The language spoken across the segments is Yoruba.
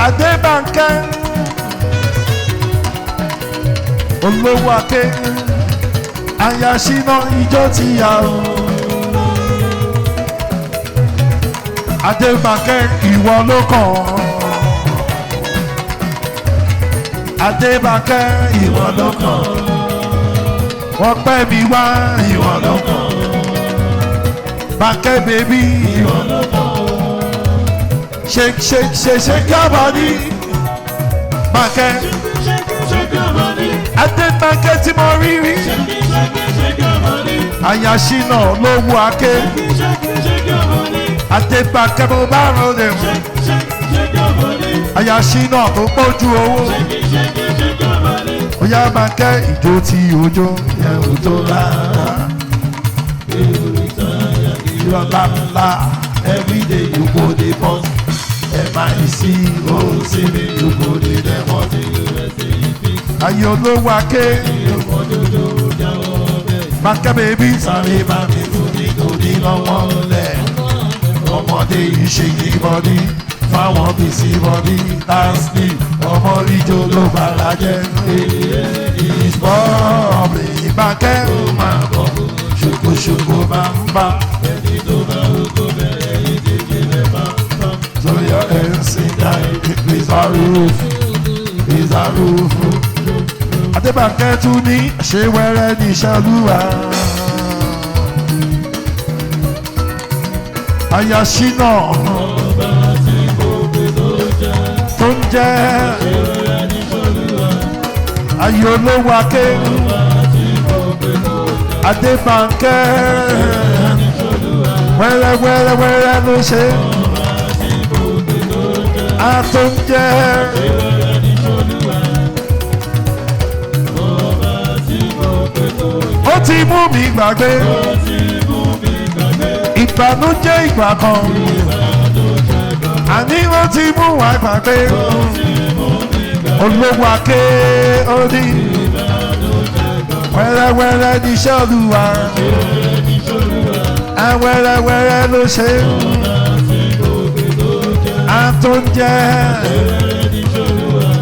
Adébánkẹ́ olówó aké aya Ṣínà ijó ti yá o. Adébánkẹ́ ìwọ ló kàn. Adébánkẹ́ ìwọ ló kàn. Wọ́n pẹ́ mi wá ìwọ ló kàn. Bánkẹ́ bèbí ìwọ ló kàn. Shake, shake, shake, shake your body. Bánkẹ́. Adébánkẹ́ tí mo rí rí. Aya Ṣínà lówó aké. Adébánkẹ́ mo bá rọlé mu. Aya Ṣínà tó pọ̀jù owó. Oya Bánkẹ́ ìjó tí ojó yẹn ò tó rárá. Ìrọ̀lá ńlá everyday you go dey pause. MIC ó sì ní you go dey dẹ́mọ̀ tí ayé olówó aké. Bánkẹ́ bèbí sáré bá mi fún mi kò ní lọ́wọ́ lẹ̀. Ọmọdé yìí ṣe yí bọ́dí fáwọn bìsí bọ́dí láti ọmọ ìjó ló bàrà jẹ́. Ìsbọ́ọ̀bì Bánkẹ́ ó máa bọ̀ ṣokoṣoko máa ń bá ẹni tó bá oko bẹ̀rẹ̀ ìdíje lẹ́bà tán. So your hands in that is a roof, is a roof. Adébánkẹ́ tún ní ṣé wẹ́rẹ́ ní ṣàlùwà. Aya Ṣínà tó ń jẹ́ ayé olówó aké. Adébánkẹ́ wẹ́rẹ́ wẹ́rẹ́ wẹ́rẹ́ ló ṣe. A tó ń jẹ́ ó ti mú mi gbàgbé ìbànújẹ́ ìgbà kan. Àní ó ti mú wa gbàgbé olówó aké ó ní wẹ́rẹ́wẹ́rẹ́ ní iṣẹ́ Olúwa. Wẹ́rẹ́wẹ́rẹ́ ló ṣe. A tó ń jẹ́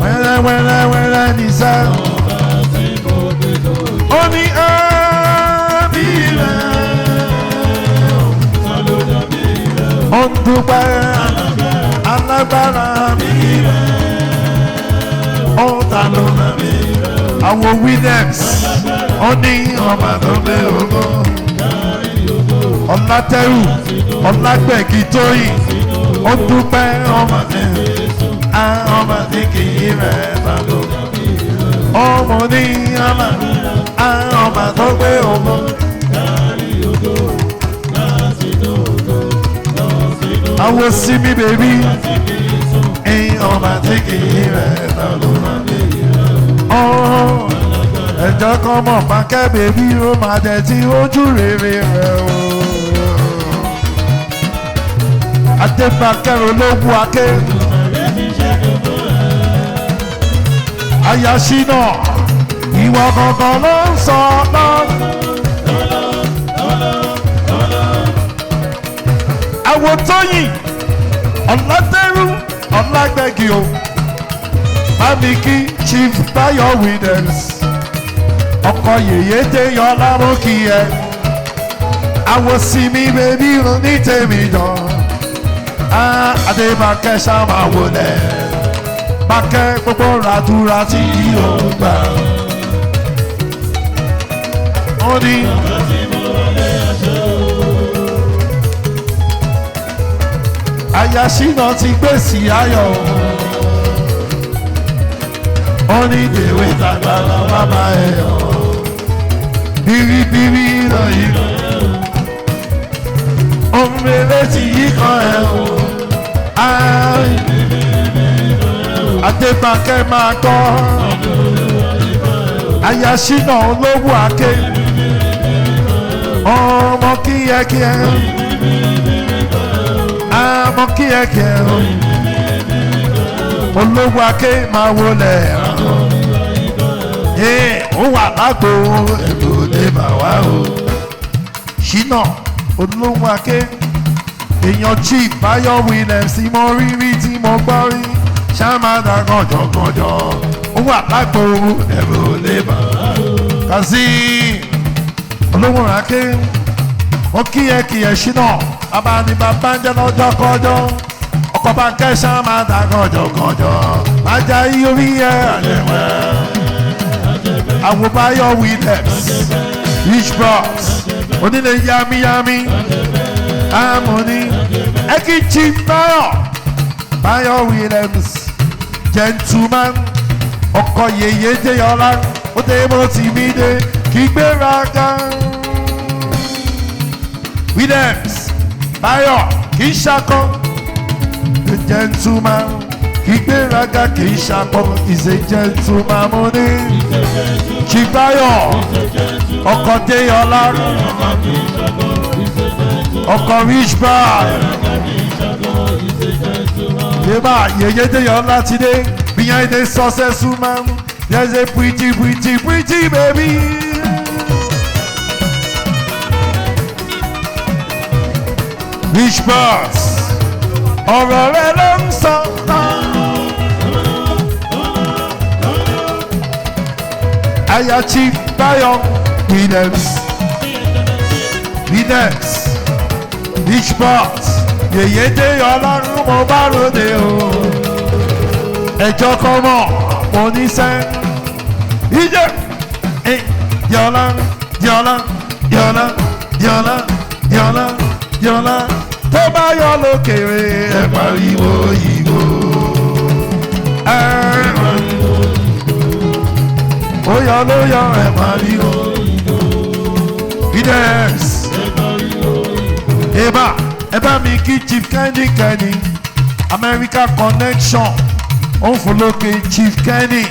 wẹ́rẹ́wẹ́rẹ́ ní iṣẹ́. Ó ní àmì rẹ̀ ó ń dúpẹ́ alágbára mi rẹ̀ ó ń ta ló nà mí. Àwọn Williams ó ní ọmọ tó gbé ògo. Ọlátẹ́rù Ọlágbẹ̀gì Tóyìn ó dúpẹ́ ọmọ mi. Ọmọ tí kì í rẹ̀ ta ló nà mí. Ọmọ ní ọmọ tó gbé ògo. Àwọn Simi bèbí ọmọ tí kì í rẹ̀ ta ló nà mí. Ẹjọ́ kan mọ̀ Bánkẹ́ bèbí ó máa dẹ̀ tí ojú rere rẹ̀ o. Adébánkẹ́ olówó aké. Aya Ṣínà ìwọ kankan ló ń sọ náà. Àwọn Tóyìn Ọlátẹ́rù Ọlágbẹ̀gì o. Bámi kí Chief Bayo Williams. Ọkọ yèyé dé yọ láró kí ẹ. Àwọn Simi bèbí ní tèmi dán. Adébánkẹ́ sábà wọlé. Bánkẹ́ gbogbo ràdúrà tí yóò gbà. Ó ní. Aya Ṣínà ti gbèsè ayọ̀. Ó ní ìdèwé tàgbà lọ bàbá ẹ̀ yọ̀. Bìrìbìrì lọ yìí lọ. Ohun rere ti yí kan ẹ̀ o. Adébánkẹ́ máa gbọ́. Aya Ṣínà olówó aké. Ọmọ kíyẹ́kíyẹ́. Ọmọ kíyẹ́kíyẹ́. Olówó aké máa wọlé. Ó wà lágbo èlò lè bà wá o. Ṣínà olówó aké. Èèyàn Chief Bayo Williams tí mo rí tí mo gbọ́ rí. ṣàmàdà gànjọ̀gànjọ̀ ó wà lágbo ẹ̀rù lè bà. Kazeem olówó ràkè ó kíyẹ ṣínà bàbá ni bàbá ń jẹ́ lọ́jọ́ kọjọ́ ọkọ̀ bá kẹ́ ṣàmàdà gànjọ̀gànjọ̀ ajá orí ẹ̀ àjẹwẹ́ àwòbáyọ̀ Williams rich bros onílé yamiyami amoni ẹkìchì Báyọ̀ Williams gentleman ọkọ yèyé jẹyọlá ó dé mo ti mí dé kí gbéraga Williams Báyọ̀ kì í ṣakọ gentleman kì í gbéraga kì í ṣakọ is a gentleman mo ní Chibáyọ̀ ọkọ jẹyọlá ọkọ rich bar yeba yeye jẹyọlá ti dé behind a successful man there's a pretty baby. Rich bars ọ̀rọ̀ rẹ̀ ló ń sọ. Aya Chief Báyọ̀ Williams Rich bars yèyé dé ọlọ́run mo bá ròde o ẹjọ́ kọ́mọ̀ mo ní sẹ́ ìjẹ́ yọ̀lá tó bá yọ lókèrè ẹ pariwo ìgò ó yọ ló yọ ẹ pariwo Williams ẹ bá mi kí Chief Kenny America connection ó ń folókè Chief Kenny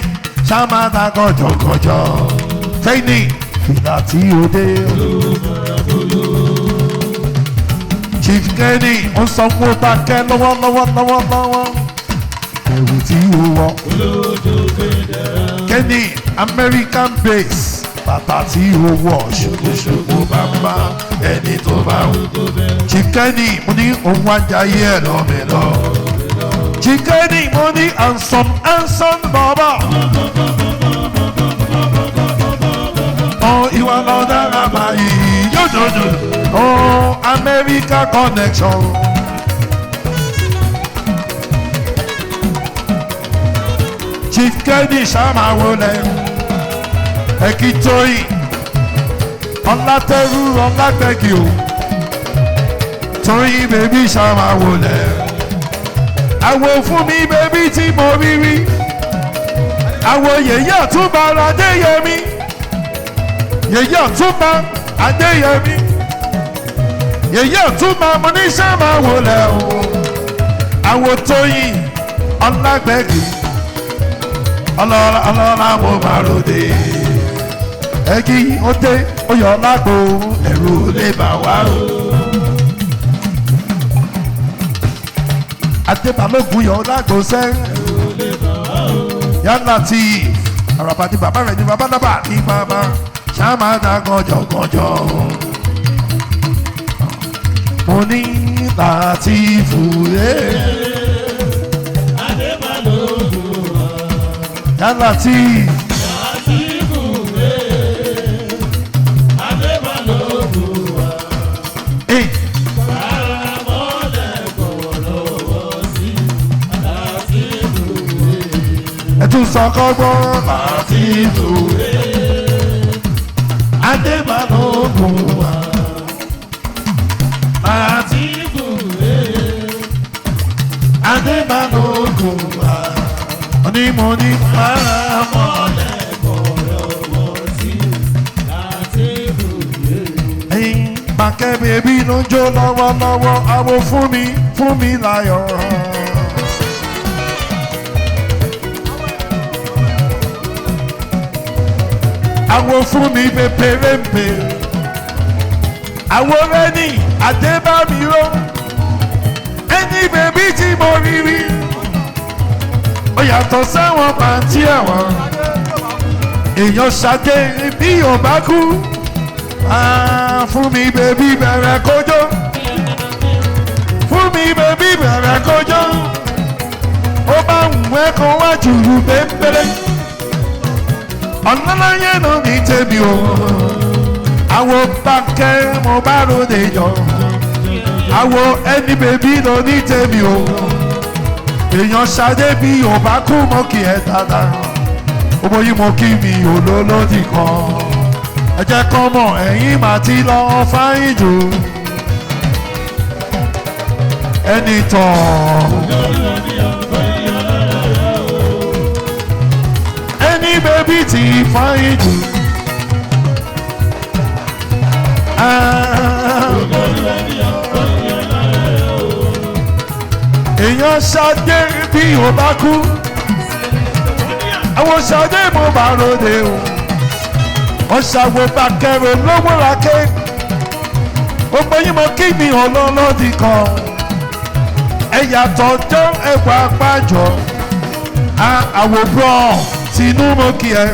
ṣàmàdà gànjọ̀gànjọ̀ Kenny fìlà tí ó dé Chief Kenny ó ń sọ fún ọba kẹ́ lọ́wọ́ ẹ̀wù tí ó wọ̀ Kenny American base bàtà tí ó wọ̀ ṣòkòṣòkò bàbá ẹni tó bá wù. Chief Kenny mo ní òun ajáyé ẹ̀ lọ́mìlọ́. Chief Kenny mo ní handsome bàbá. Ìwà lọ́dà àmà yìí yóò jòjò. America connection. Chief Kenny ṣàmáwọlé. Ẹ̀kìtọ́yìn ọ̀làtẹ̀rù ọ̀làgbẹ̀gì o Tóyìn bèbí ṣàmáwọlé àwọ̀ fún mi bèbí tí mo rí rí àwọ̀ yèyé ọ̀túnba Adéyẹmí yèyé ọ̀túnba Adéyẹmí yèyé ọ̀túnba mo ní ṣàmáwọlé o àwọ̀ Tóyìn ọ̀làgbẹ̀gì ọlọ́lá mo máa ròde. Ẹ̀gí ó dé ó yọ lágbo ẹ̀rù lè bà wá o. Adébálógun yọ lágbo sẹ́. Yálà tí àràbà ni bàbá rẹ̀ ni bàbá nábà ní bàbá ṣàmàdà gànjọ̀gànjọ̀. Mo ní láti fúre. Yálà tí. Ẹ̀tún sọ̀kọ́gbọ́n láti ìdúró Adébálógun wà láti ìdúró Adébálógun wà onímọ̀ ní faramọ́lẹ̀ kọ̀ọ̀lọ́wọ́ sí láti ìdúró. Ẹyin Bàkẹ́ bèbí ló ń jó lọ́wọ́lọ́wọ́ àwo fún mi láyọ̀. Àwo fún mi pépérépé àwo rẹ́ni Adébámiró ẹni bèbí tí mo rí rí ó yàtọ̀ sáwọn pàǹtí ẹ̀wọ̀n èèyàn ṣàdé bí ò bá kú fún mi bèbí bẹ̀rẹ̀ kójó fún mi bèbí bẹ̀rẹ̀ kójó ó bó bá wù ẹ́ kan wá jùlù bẹ́ẹ̀bẹ́rẹ́ ọ̀nàláyé náà ní tèmi o àwo bákẹ́ mo bá ròde yọ àwo ẹni bèbí náà ní tèmi o èèyàn ṣadé bí ò bá kú mọ́ kí ẹ dáadáa ọmọ yìí mo kí mi olólódì kan ẹ jẹ́ kọ́ mọ̀ ẹ̀yìn màá ti lọ fáyín jù ẹni tán ẹni bèbí ti fáyín jù èèyàn ṣadé bí ò bá kú àwọn ṣadé mo bá ròde o wọ́n ṣàwò bá kẹrò lówó rake gbogbo yín mo kí mi ọlọ́lọ́dì kan ẹ̀yà tọ́jọ́ ẹ̀wà pàjọ́ àwòrán tinú mo kí ẹ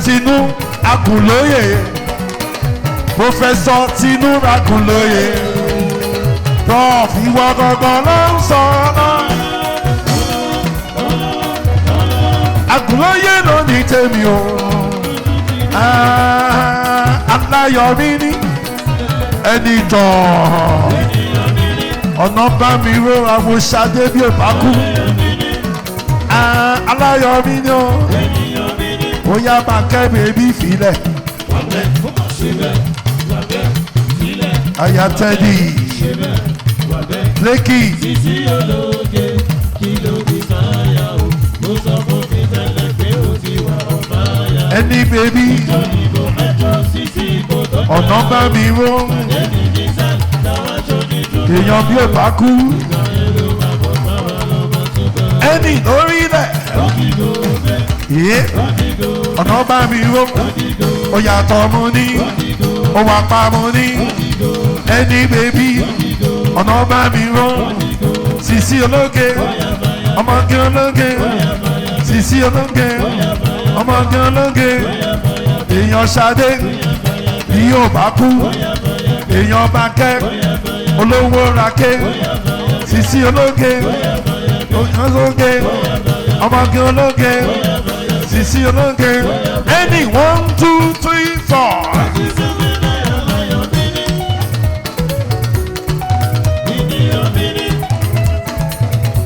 tinú agùnlóye pòfẹ́sọ̀ tinú agùnlóye prof ìwọ gangan ló ń sọ náà. Agùnlóyè ló ní tèmi o aláyọ̀mí ní ẹni tán ọ̀nà bá mi ró àwọn ṣadé bí òbá kú aláyọ̀mí ní o ó yá máa kẹ́ bèbí filẹ̀ aya tẹ́lí lẹ́kì. Ẹni bèbí ọ̀nà bá mi ró èèyàn bí ò bá kú ẹni lórí rẹ̀ ọ̀nà bá mi ró ó yàtọ̀ mu ní ó wà pa mu ní ẹni bèbí ọ̀nà bá mi ró sisi ológe ọmọge ológe sisi ológe ọmọge ológe èèyàn ṣadé bí yóò bá kú èèyàn bá kẹ́ olówó rake sisi ológe ológe ọmọge ológe sisi ológe ẹni 1 2 3 4.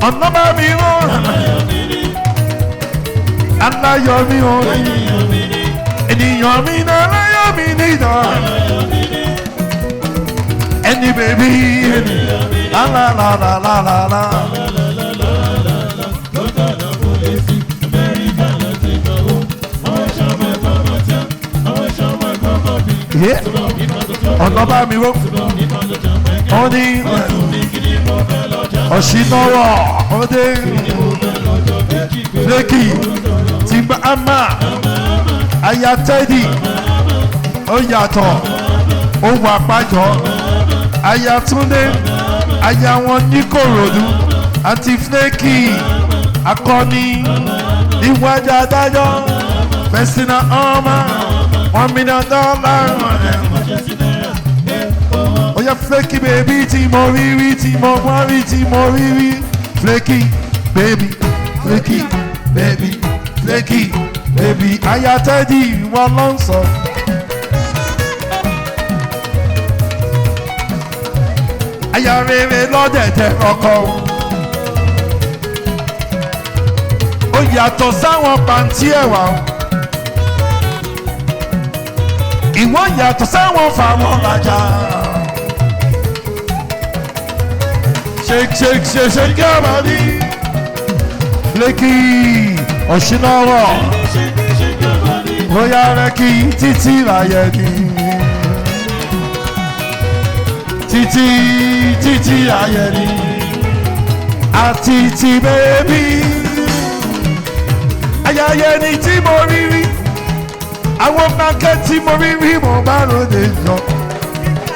ọ̀nà bá mi rán aláyọ̀mí orí ènìyàn mi náà aláyọ̀mí nìyàn ẹni bèbí lálálálálálá. ọ̀nà bá mi rán wọ́n ní ọ̀ṣìnàwọ̀ ọdẹ lẹ́kì tìgbà àmà ayatẹ́dì ó yàtọ̀ ohun àpájọ ayatúndé aya wọn ní kòròdú àti fúlẹ́kì akọni níwájú adájọ́ fẹsínà ọmọ $1 million. Oya flaky baby tí mo rí rí tí mo wá rí tí mo rí rí flaky baby flaky baby flaky baby aya tẹ́dí wọn ló ń sọ. Aya rere lọ́dẹ̀dẹ̀ ọkọ ó yàtọ̀ sáwọn pàǹtí ẹ̀wà ìwọ yàtọ̀ sáwọn fàwọn lajà. Shake your body. Lẹ́kì ọ̀ṣìnàwọ̀ bóyá rẹ́kì títí láyé ni títí láyé ni àti ti bẹ́ẹ̀bí ayẹyẹ ni tí mo rí rí àwọn mákẹ́ tí mo rí rí mo bá ròde jọ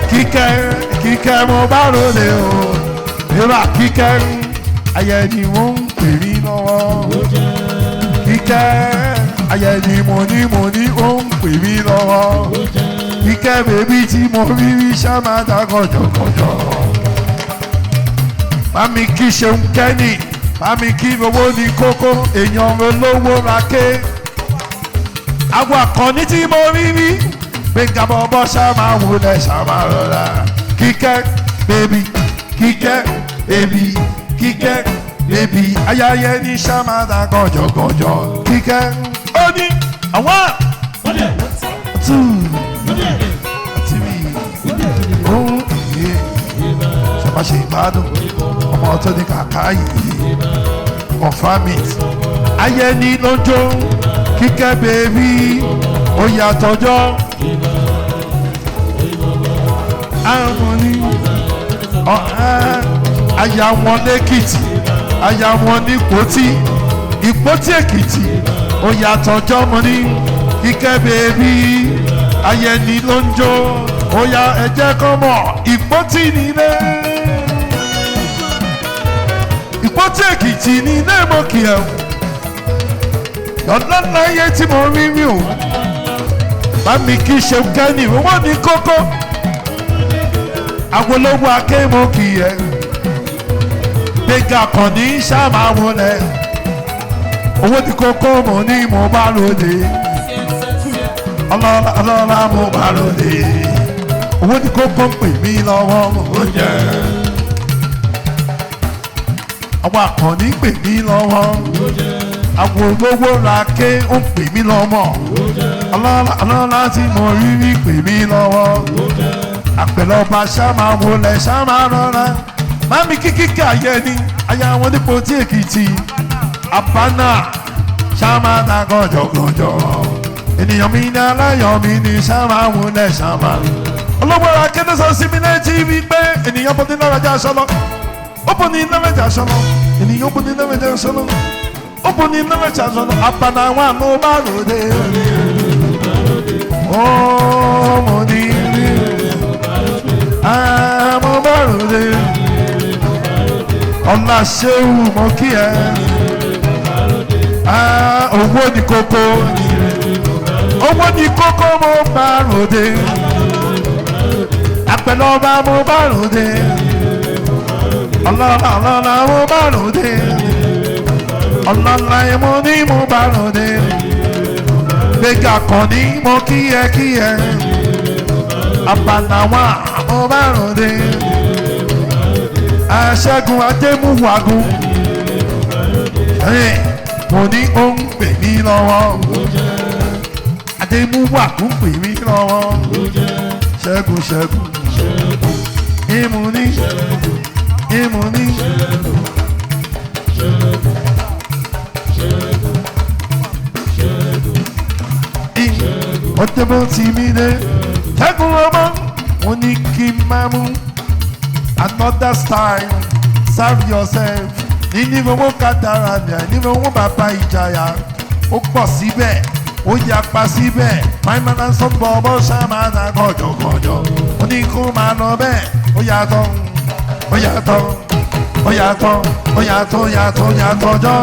kíkẹ́ mo bá ròde o. Ìrà kíkẹ́ ayẹ ni mo ń pè mí lọ́wọ́ kíkẹ́ ayẹ ni mo ní ó ń pè mí lọ́wọ́ kíkẹ́ bèbí tí mo rí rí ṣámáta kọjọkọjọ bámi kí ṣeun kẹ́nì Mami kí owó ní kókó èèyàn olówó ra ké. Àwọn àkànní tí mo rí rí gbẹ̀ngà bọ́bọ́ ṣáma wọlé ṣáma rọra. Kíkẹ́ bébí kíkẹ́ bébí kíkẹ́ bébí ayáyẹ ní ṣáma dá gànjọ̀gànjọ̀. Kíkẹ́ ó ní àwọn tù àti mi òun ìyè ṣàbá ṣe ìbádùn ọmọ tó ní kàkà yìí confirm it. Ayẹni lójó Kíkẹ́ bèbí ó yàtọ̀jọ́. Àwọn ní aya wọn lẹ́kìtì aya wọn ní Ìpótì Èkìtì ó yàtọ̀jọ́ mọ́ ní Kíkẹ́ bèbí Ayẹni lójó ó yà ẹ̀jẹ̀ kan mọ̀ Ìpótì nílé. Ìpótì Èkìtì ní ilé mọ́kì ẹ̀ lọ́dọ̀ láyé tí mo rí rí o. Bámi kí ṣe kẹ́ni owó ní kókó agolówó akémọ́kì ẹ̀ gbẹ̀gà kan ní sáàmà wọlé owó ní kókó mo ní mo bá lóde ọlọ́lá mo bá lóde owó ní kókó ń pè mí lọ́wọ́ mo jẹ́. Àwọn àkànní pè mí lọ́wọ́ àwọn olówó ra ké ó ń pè mí lọ́mọ ọlọ́lá tí mo rí rí pè mí lọ́wọ́ àpẹlọba ṣáma wọlé ṣáma rọra. Mami kíkíkẹ́ Ayẹni aya wọn nípo tí Èkìtì Àbánà ṣáma dá gànjọ̀gànjọ̀ ènìyàn mi ní aláyọ̀ mi ní ṣáma wọlé ṣáma. Olówó ra ké ló sọ sí mi létí wípé ènìyàn bọ́ ní lọ́rajà sọ́lọ́. Open in the meja solo, and you open in the meja solo. Open in the meja solo, Apana wa no barode. Oh, money, I'm a barode. On la show, mokia. Owó ní kókó. Owó ní kókó mo barode. Àpẹlọba mo barode. Ọlọ́lá mo bá lòdì ọlọ́lá mo ní mo bá lòdì gbẹ̀gà kan ní mo kíyẹ Àbànàwà mo bá lòdì Aṣẹ́gun Adémúwàgún mo ní ó ń pè mí lọ́wọ́ Adémúwàgún pè mí lọ́wọ́ Ṣẹ́gun ìmúní. Imuni Ọ̀tẹ̀bọ̀ tí mi dé Ṣẹ́gun ọmọ mo ní kí n máa mú another style serve yourself nínú owó kádàrá nínú owó bàbá ìjàyà ó pọ̀ síbẹ̀ ó yapa síbẹ̀ máìmánà sọ́gbọ̀ ọmọ ṣáà dá gànjọ̀gànjọ̀ ó ní kó máa lọ bẹ́ẹ̀ ó yàtọ̀. Ó yàtọ̀ jọ.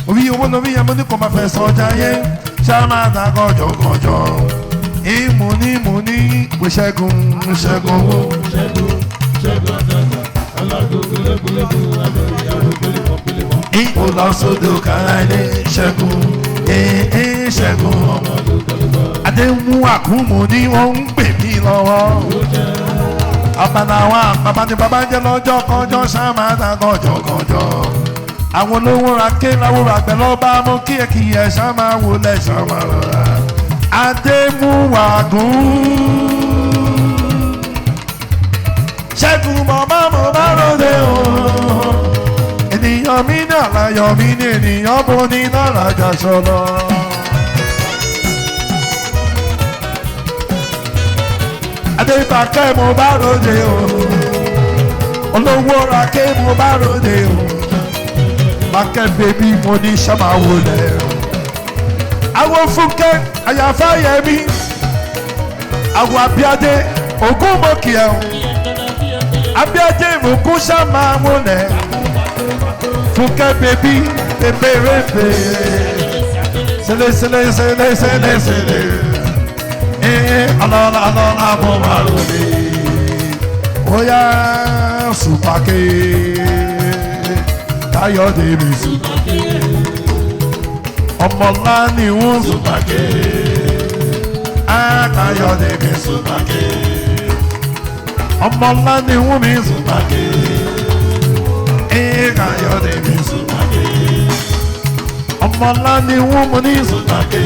Orí owó lórí ẹmọ ní kò máa fẹ́ sọjà yé. Ṣáàmà dá gànjọ̀gànjọ̀. Ìmúní pé ṣẹ́gun owó. Ipò lọ sódò káráìdé ṣẹ́gun. Adémúwàgún mo ní wọ́n ń pè mí lọ́wọ́. Àbànàwà bàbá ni bàbá jẹ́ lọ́jọ́ kọjọ́ ṣáàmà dá gànjọ̀gànjọ̀. Àwọn olówó ra ké láwọ́ àgbẹ̀ lọ́ba mú kíyẹ ṣáàmà wọlé ṣáàmà rọra. Adémúwàgún Ṣẹ́gun bàbá mo bá lóde o. Ènìyàn mi ní àlàyọ̀ mi ní ènìyàn bó ní lọ́rajà sọ̀rọ̀. Adébàkẹ́ mo bá ròde o. Olówó ra ké mo bá ròde o. Bàkẹ́ bèbí mo ní ṣáàmà wọlé o. Àwọn Fúnkẹ́ àyàfá Yẹmí. Àwọn Abíadé Ògún mọ́kì ẹ̀ o. Abíadé ìmùkún ṣáàmà wọlé. Fúnkẹ́ bèbí pépérépé. Sẹ́lẹ̀. Alọ́lá mo bá lòdì. Ó yá sùpàkè. Káyọ̀dé mi Súpàkè. Ọmọlá ni wọ́n Súpàkè. Káyọ̀dé mi Súpàkè. Ọmọlá ni wọ́n mi Súpàkè. Káyọ̀dé mi Súpàkè. Ọmọlá ni wọ́n mú ní Súpàkè.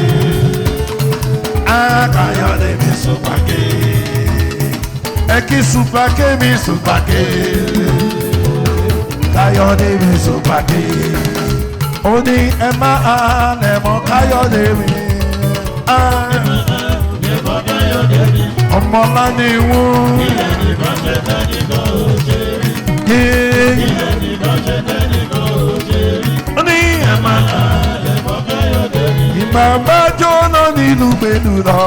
Káyọ̀dé mi Súpàkè. Ẹ kí Súpàkè mi Súpàkè. Káyọ̀dé mi Súpàkè. Ó ní ẹ máa lẹ̀ mọ́ Káyọ̀dé mi. Ọmọlá ni wọ́n. Ilẹ̀ ní bàjẹ́ tẹ́lẹ̀ kò ṣe rí. Ilẹ̀ ní bàjẹ́ tẹ́lẹ̀ kò ṣe rí. Ó ní ẹ máa lẹ̀ mọ́ Káyọ̀dé mi. ìgbà bá jóná nínú gbẹ̀dù lọ.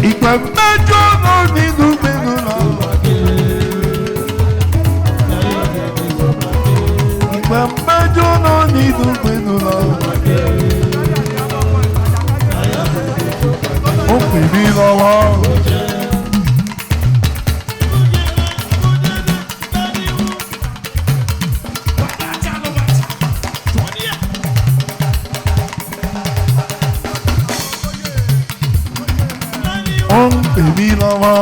Ìgbà bá jóná nínú gbẹ̀dù lọ. Ìgbà bá jóná nínú gbẹ̀dù lọ. Ó pè mí lọ́wọ́. Ó ń pè mí lọ́wọ́.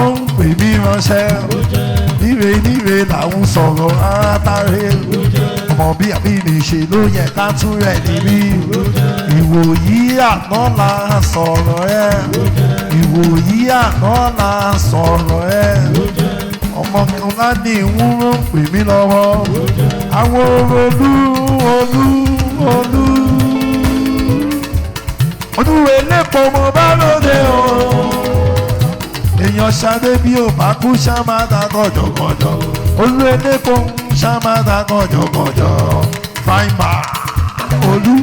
Ó ń pè mí ránṣẹ́. Níre níre làwọn sọ̀rọ̀ átàrẹ. Ọmọ bí àbí mi ṣe ló yẹ ká tún rẹ̀ níbí. Ìwòyí àná la sọ̀rọ̀ ẹ̀. Ìwòyí àná la sọ̀rọ̀ ẹ̀. Ọmọ kan láti ìwúrò ń pè mí lọ́wọ́. Àwọn olú. Olúwe lépo mo bá lóde o. Èèyàn ṣadé bí ò bá kú ṣámáta gọ̀jọ̀gọ̀jọ̀. Olúwe lépo ṣámáta gọ̀jọ̀gọ̀jọ̀. Fáìmà olú.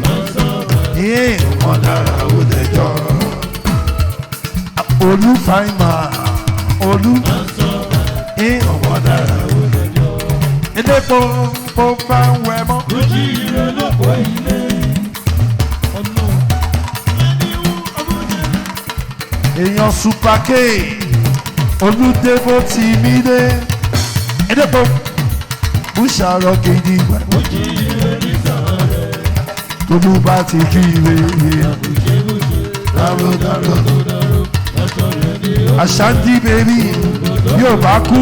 Wọ́n dára ó lẹ́jọ́. Olú fáìmà olú. Wọ́n dára ó lẹ́jọ́. Elépo mo bá ń wẹ̀ mọ́. Ojú ire lọ́pọ̀ ilé. Èèyàn Súpàkè Olúdébó ti mí dé. Elépo búṣàrọ̀ gidi gbà. Ojú ire ní sàárẹ̀. Tolú bá ti kí ire. Dáró dáró lọ́sọ̀ rẹ̀ ní o. Àṣàndí bèbí yóò bá kú.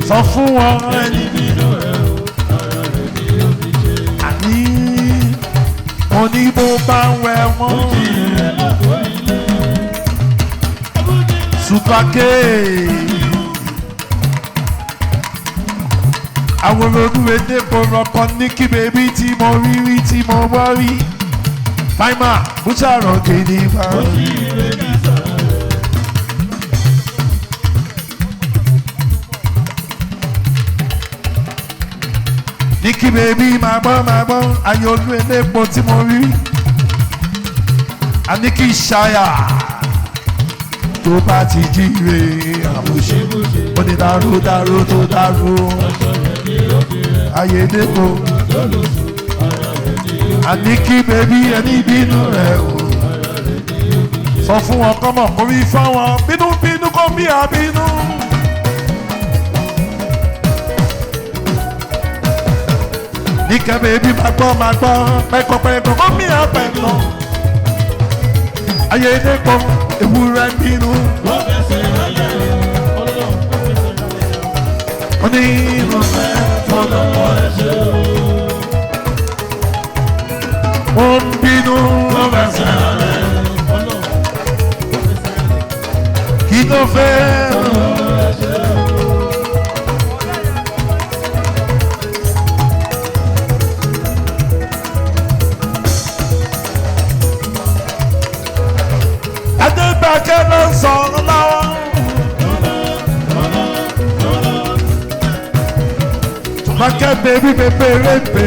Sọ fún wọn ẹni. Nínú rẹ̀ o, ara rẹ̀ ní o fi ṣe. Àní mo ní bó bá ń wẹ̀ wọ́n. Ojú ire lọ́pọ̀ ilé. Súpàkè àwọn olúwedé kò rọpò ní kí bèbí tí mo rí tí mo wá rí. Fáìmà búṣàrọ̀ gidi bá. Ojú ire ní sàárẹ̀. Ní kí bèbí máa gbọ́ ayé olúwedé kò tí mo rí. Àní kí ṣáyà. Tó bá ti jíire àmúṣe ó ní dáró tó dáró ayédèpò àní kí bèbí ẹni bínú rẹ̀ o sọ fún wọn kọ́mọ̀ kó rí fáwọn bínú kó bí àbínú. Ní kẹ́ bèbí máa gbọ́ pẹ́kọ̀pẹ́kọ̀ kó bí àpẹ̀lọ ayédèpò ewúrẹ́ bínú. Wọ́n fẹsẹ̀ ayé ọlọ́run fẹsẹ̀ ayé. Ó ní ìrọ̀lẹ́ Fọlọ́pọ̀ ẹ̀ṣẹ̀ o. wọ́n ń bínú. Wọ́n fẹsẹ̀ ayé ọlọ́run fẹsẹ̀ ayé. Kí ló fẹ́? Ẹ̀ṣẹ̀ o. Adébákẹ́ ló ń sọ̀rọ̀ lọ́wọ́. Bákẹ́ bèbí pépérépé.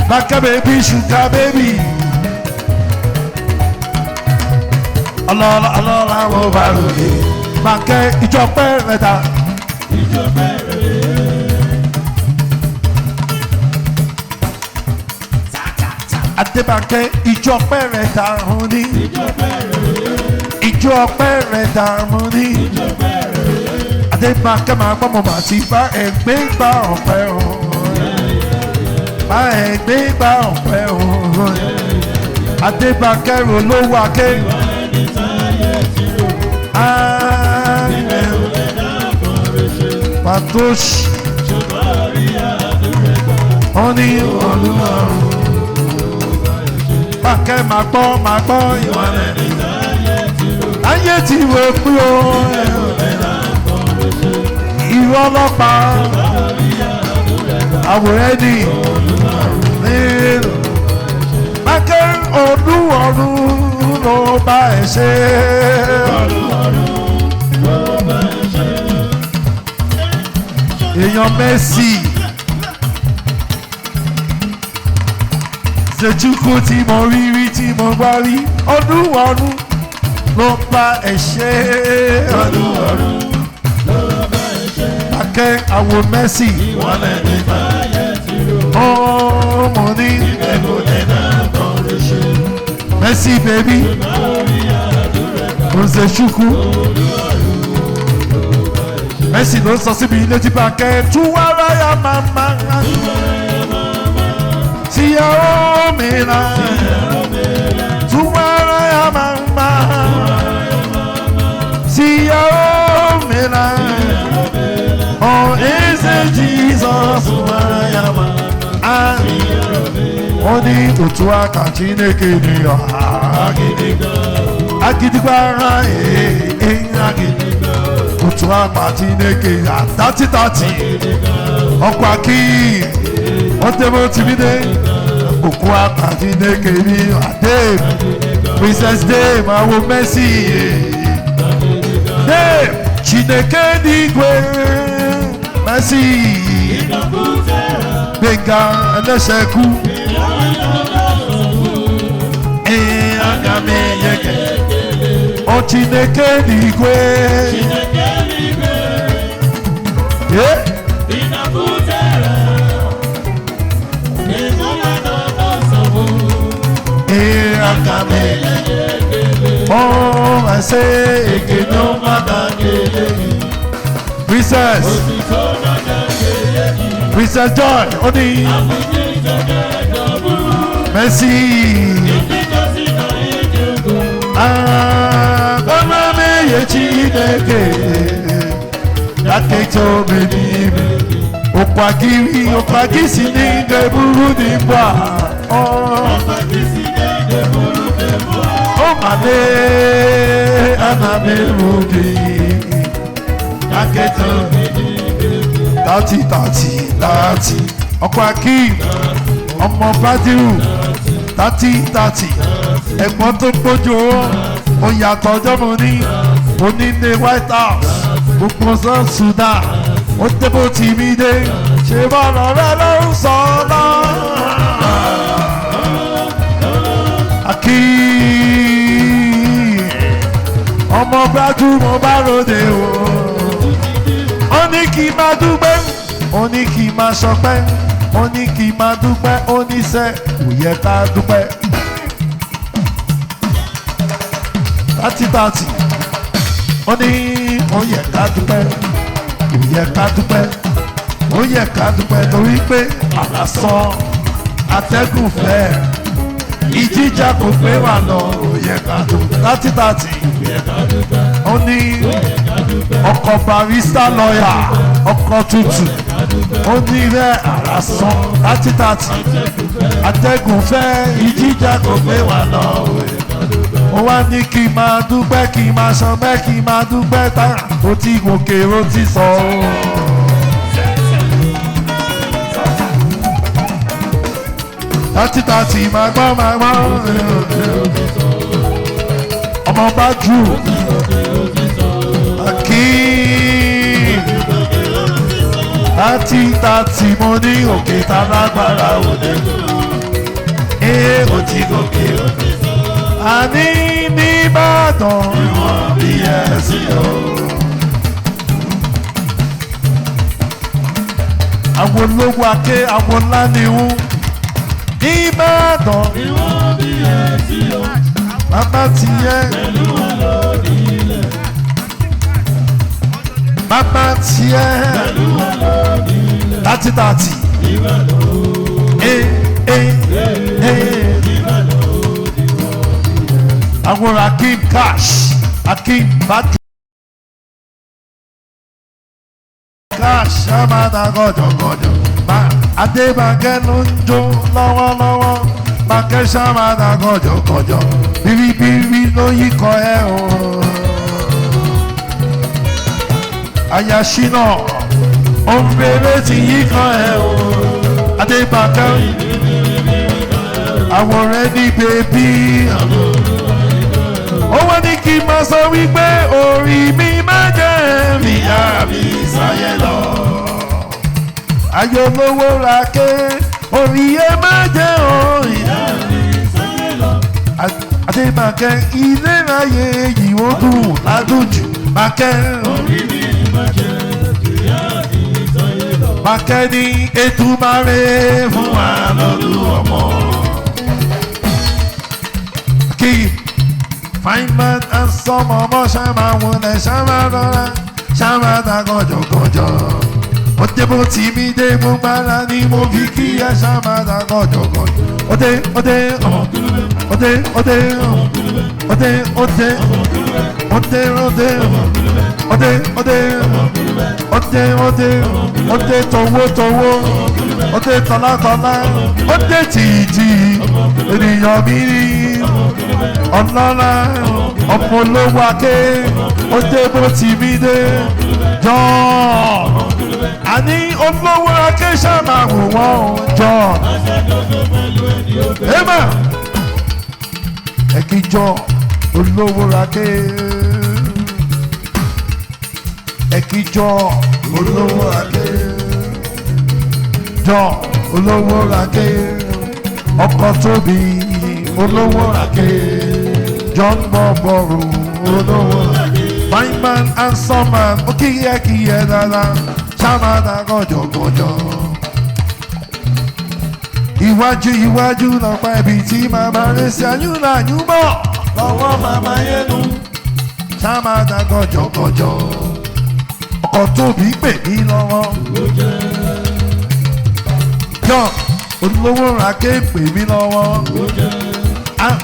Bákẹ́ bèbí ṣúgà bèbí. Ọlọ́lá mo bá lòdì. Bákẹ́ ìjọpẹ́ rẹ̀ ta. Ìjọba rẹ̀. Adébákẹ́ ìjọpẹ́ rẹ̀ ta òun ní. Ìjọba rẹ̀. ijó ọpẹ́ rẹ̀ dààmú ní. Adébákẹ́ máa gbọ́ mọ̀ máa ti bá ẹgbẹ́ gba ọpẹ́ o. Bá ẹgbẹ́ gba ọpẹ́ o. Adébákẹ́ ro ló wà ké. Patosh. Ó ní Olúwarun. Bákẹ́ máa gbọ́ ìwọlẹ̀ ní. Ayé ti wò pé o. Ìwọ ọlọ́pàá. Àwòrán ni. Bákẹ́ Olúwarun ló bá ẹ ṣe. Èèyàn Messi. Ṣèjúkú tí mo rí tí mo gbá rí. Olúwarun ló bá ẹ ṣe. Olúwarun ló bá ẹ ṣe. Bákẹ́ àwò Messi. Ìwọlẹ̀ ní báyẹ̀ tí ó. Mo ní. Ìbẹ̀rù ẹ̀dá kan lè ṣe. Messi baby. Ṣèjúkú. Messi ló sọ síbi ilé tí Bákẹ́ túwárá ya màmá. Tíyàwó mi náà. Túwárá ya màmá. Tíyàwó mi náà. Oh, is it Jesus? Túwárá ya màmá. Ó ní òtú àkà Chineke ni ọ̀há. Agidigba ara agidigba. Òtú àkà Chineke àtàtìtàtì. Ọkọ̀ akí. Ó tẹ́bọ̀ tì mí dé. Òkú àkà Chineke ni Adé. Princess Dame àwọ̀ Messi. Dame Chineke n'igwe. Messi. Gbẹ̀ngà ẹlẹ́sẹ̀ kú. Aga m enye gị. Ọ Chineke n'igwe. Aga m enye gị. Oh, I say ekele ọmada kele gị. Princess Joy, ó ní. Messi. Bàbá mi yẹ Chineke. Dákẹ́jọ́ mi ní mi. Òkú àgísí ní ìdẹ́bùrú ní bá. Ó mà lé Anamérúdì. Dákẹ́jọ́ mi ní mi. Tàtì. Ọkọ̀ Akim. Ọmọ Bádìrù. Tàtì. Ẹ̀gbọ́n tó gbójú ó yàtọ̀ ọjọ́ mo ní onílé White House gbogbo South Sudan ó débò tì mí dé ṣe bọ́ọ̀lù rẹ ló ń sọ náà. Akí ọmọ gbajúmọ̀ bá ròde o ó ní kí n máa dúpẹ́ ó ní kí n máa ṣọpẹ́ ó ní kí n máa dúpẹ́ ó ní sẹ́ kò yẹ ká dúpẹ́. Tàtì ó ní ó yẹ ká dúpẹ́ ó yẹ ká dúpẹ́ torí pé àlàsàn atẹ́gùn fẹ́ ìjíjà kò gbé wà lọ ó yẹ ká dúpẹ́. Tàtì ó ní ọkọ̀ barista lọ́yà ọkọ̀ tútù ó ní rẹ̀ àlàsàn. Tàtì atẹ́gùn fẹ́ ìjíjà kò gbé wà lọ ó yẹ ká dúpẹ́. Ó wá ní kí n máa dúpẹ́ kí n máa ṣọpẹ́ kí n máa dúpẹ́ tá ó ti gòkè ó ti sọ ó. Tàtì máa gbọ́ ọmọ bá jù Akeem. Tàtì mo ní òkè tá lágbára òde ó ti gòkè ó ti sọ. Àní n'Íbàdàn ìwọ̀n bí ẹ̀sìn o. Àwọn olówó aké àwọn lánìhù n'Íbàdàn ìwọ̀n bí ẹ̀sìn o. Bàbá ti yẹ pẹ̀lú olódì bàbá tiẹ̀ láti tààtì. Àwọn Akim Cash, Akim Badu Cash, Amada gọ̀jọ̀gọ̀jọ̀, Adébákẹ́ ló ń jó lọ́wọ́lọ́wọ́, Bákẹ́ Ṣàmàdà gọ̀jọ̀gọ̀jọ̀, bíríbírí ló yí kọ ẹ́ o. Àyàṣínà, ohun rere ti yí kọ ẹ́ o. Adébákẹ́, àwọn rẹ̀ ní bèbí. Ó wá ní kí n máa sọ wípé orí mi máa jẹ́ ìyá mi sáyé lọ. Ayọ̀lówó ra ké orí ẹ máa jẹ́ ìyá mi sáyé lọ. Adébákẹ́ ilé ayé yìí ó dùn ládùjù. Bákẹ́ orí mi máa jẹ́ ìyá mi sáyé lọ. Bákẹ́ ní Èdùmàrè fún wa lọ́dún ọmọ. Kí fine man and some ọmọ ṣàmà wọlé ṣàmà lọ́la ṣàmà dá gọ̀jọ̀gọ̀jọ̀. Ó dé bó ti mi dé mo gbára ni mo fi kí ẹ ṣàmà dá gọ̀jọ̀gọ̀jọ̀. Ó dé ó dé ó dé ó dé ó dé ó dé ó dé ó dé ó dé ó dé ó dé ó dé ó dé towótowó ó dé tọ́látọ́lá ó dé tìtì ènìyàn mi rí ọlọ́lá ọmọ olówó aké ó dé bó ti mí dé John àní olówó aké ṣàmà wò wọ́n John ema ẹ̀kí John olówó aké ẹ̀kí John olówó aké John olówó aké ọkọ̀ tóbi olówó aké. John Boboru, olówó, fine man and some man, kíyẹ dada, ṣàmàdà gọ̀jọ̀gọ̀jọ̀. Iwájú lọ́pọ̀ ibi tí màmá rẹ̀ sí ayúnàyúmọ̀, lọ́wọ́ màmá yẹnu, ṣàmàdà gọ̀jọ̀gọ̀jọ̀. Ọkọ̀ tóbi pè mí lọ́wọ́. John olówó ràké pè mí lọ́wọ́.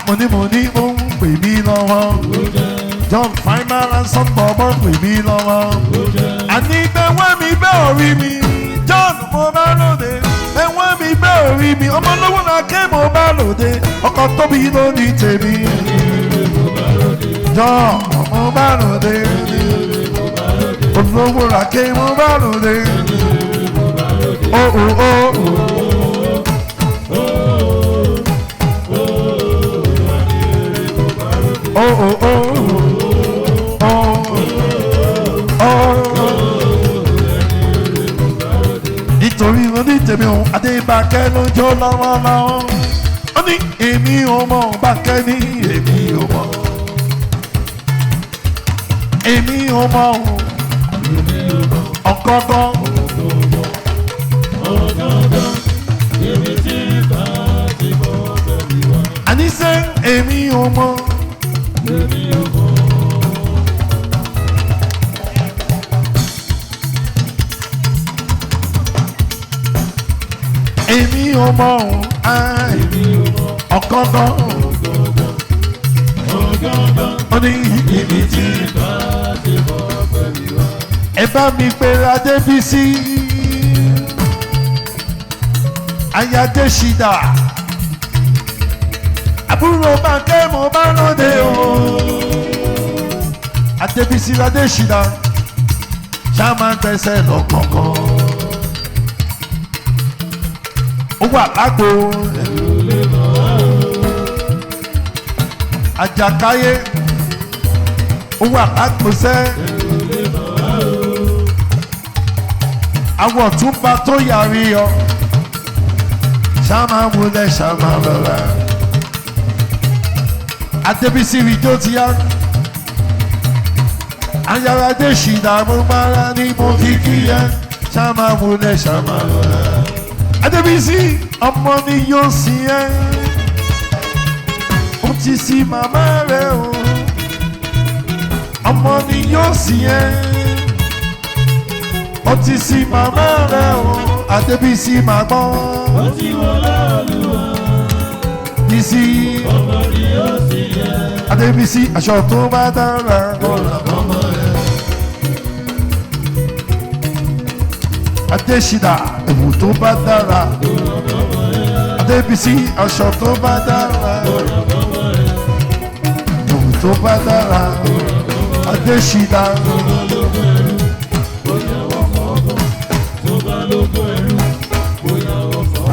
Mo ní mo ń pè mí lọ́wọ́. John final and some bọ̀bọ̀ pè mí lọ́wọ́. Àní bẹ́wọ́n mi bẹ́ orí mi. John mo bá lòdì. Bẹ́wọ́n mi bẹ́ orí mi. Ọmọ olówó náà ké mo bá lòdì. Ọkọ̀ tóbi ló ní tèmi. John mo bá lòdì. Olówó náà ké mo bá lòdì. Oh oh oh oh. Oh oh oh oh oh. Nítorí onítèmi ò Adébákẹ́ ló jó lọ́wọ́lọ́wọ́. Ó ní èmi ò mọ̀ Bákẹ́ ní èmi ò mọ̀. Èmi ò mọ̀ ọ̀kọ̀ọ̀kan. Àníṣe èmi ò mọ̀. Èmi ò mọ̀ ọ̀kọ̀ọ̀kan. Ó ní ibi tí ẹ bá mi pé Adébísí Ayádéṣídà àbúrò Bákẹ́ mo bá lóde o. Adébísí Adéṣídà ṣá máa ń gbẹ́sẹ̀ lọ́kọ̀ọ̀kan. Ó wà lágbo Àjàkáyé ó wà lágbo sẹ́. Àwọn ọ̀túnba tó yàrí ọ ṣá máa ń wọlé ṣá máa lọ́la. Adébísí rìjó ti yá. Ayáradéṣídà mo máa rà ní mo fi kí yẹ ṣá máa wọlé ṣá máa lọ́la. Adébísí ọmọ ni yóò sí ẹ. Ó ti sí màmá rẹ o. Ọmọ ni yóò sí ẹ. ó ti sí màmá rẹ̀ o Adébísí máa gbọ́. ó ti wọlé Olúwa. Bísí ọmọ rí ó sì yẹ. Adébísí aṣọ tó bá dára. kó ra ọmọ rẹ̀. Adéṣídà ẹ̀wù tó bá dára. kó ra ọmọ rẹ̀. Adébísí aṣọ tó bá dára. kó ra ọmọ rẹ̀. ẹ̀wù tó bá dára. Adéṣídà.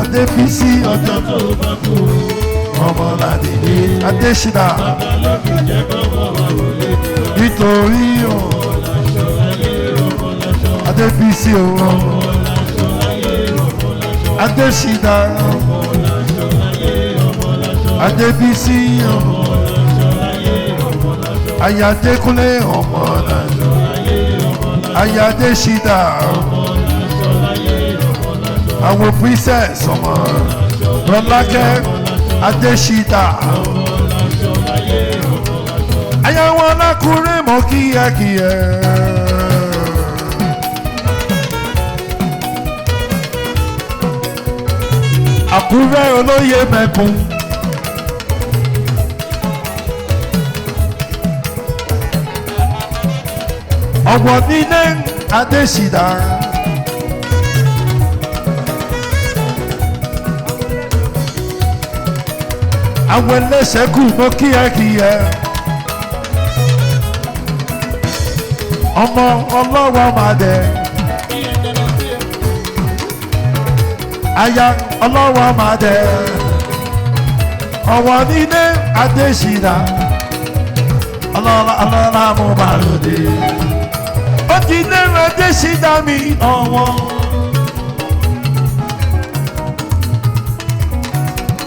Adébísí ọjọ́ tó bá kú. ọmọládélé Adéṣídà bàbá lọ́kì jẹ́ kọ́mọ wa wọlé. nítorí o ọmọláṣọ ayé ọmọláṣọ. Adébísí o ọmọláṣọ ayé ọmọláṣọ. Adéṣídà ọmọláṣọ ayé ọmọláṣọ. Adébísí o ọmọláṣọ ayé ọmọláṣọ. Ayádékúnlé ọmọládélé Ayádéṣídà ọmọláṣọ ayé ọmọláṣọ. àwọn princess ọmọ Rọ́lákẹ́ Adéṣídà ọmọláṣọ ayé ọmọláṣọ. ayáwó alákùnrin mọ́ kíákíá. Àkúrẹ́ olóyè mẹ́kun. Ọ̀wọ̀ nílé Adéṣídà. Àwọn ẹlẹ́sẹ̀ kù mọ́ kíákíá. Ọmọ ọlọ́wọ́ máa dẹ̀. Aya ọlọ́wọ́ máa dẹ̀. Ọ̀wọ̀ nílé Adéṣídà. Ọlọ́lá mo máa lòdì. Ó ti lẹ́rọ Adéṣídà mi ọ̀wọ́.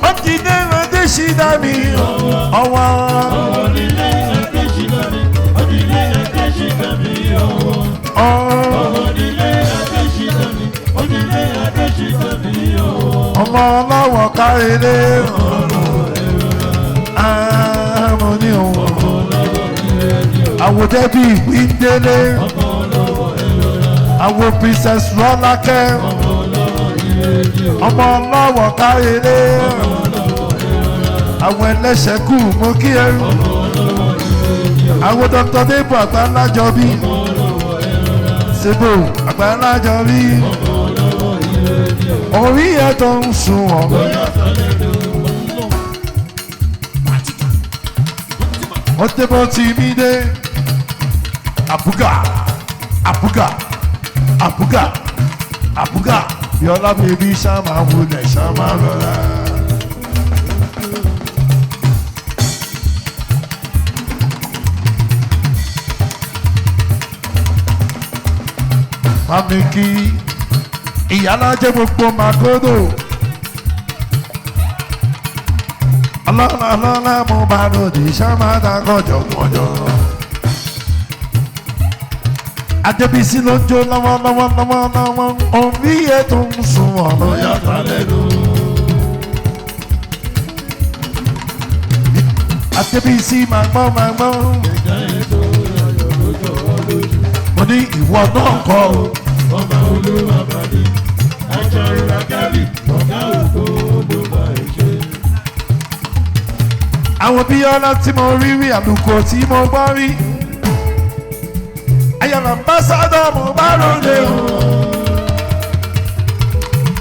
Ó ti lẹ́rọ Adéṣídà mi ọ̀wọ́. onílé Adéṣídà mi. onílé Adéṣídà mi ọwọ́. onílé Adéṣídà mi. onílé Adéṣídà mi ọwọ́. Ọmọ ọlọ́wọ́ kárẹ́lé mo ní òun. Àwòdẹ́ bí ìpín délé. Àwò princess Rọ́lákẹ́. Ọmọ ọlọ́wọ́ kárẹ́lé. Àwọn ẹlẹ́sẹ̀ kù mo kí ẹrú. Àwọn Dr. Debo Àgbálájọbí. Sebo Àgbálájọbí. Orí ẹ̀ tó ń sun ọ̀gbọ́n. Wọ́n tẹ́bọ̀ tí mi dé. Àbúgà àbúgà àbúgà àbúgà Bíọ́lá bèbí ṣáma wulẹ̀ ṣáma rọra. Mami kí ìyálàjẹ gbogbo Màgódò. Ọlọ́lá mo bá lòdì ṣáma dákọ̀jọ̀ kọjọ́. Adébísí ló ń jó lọ́wọ́ orí ẹ̀ tó ń sun ọ̀nà yàtọ̀ lẹ́nu. Adébísí máa gbọ́. Mo ní ìwọ náà kọ́ o. ọba olúwa bàdé. ajá ìrà kárì. ọ̀gá ògbó ló bá ẹ ṣe. Àwọn Bíọ́lá tí mo rí àlùkò tí mo gbọ́ rí. Ayọ̀nà ambassador mo bá ròde o.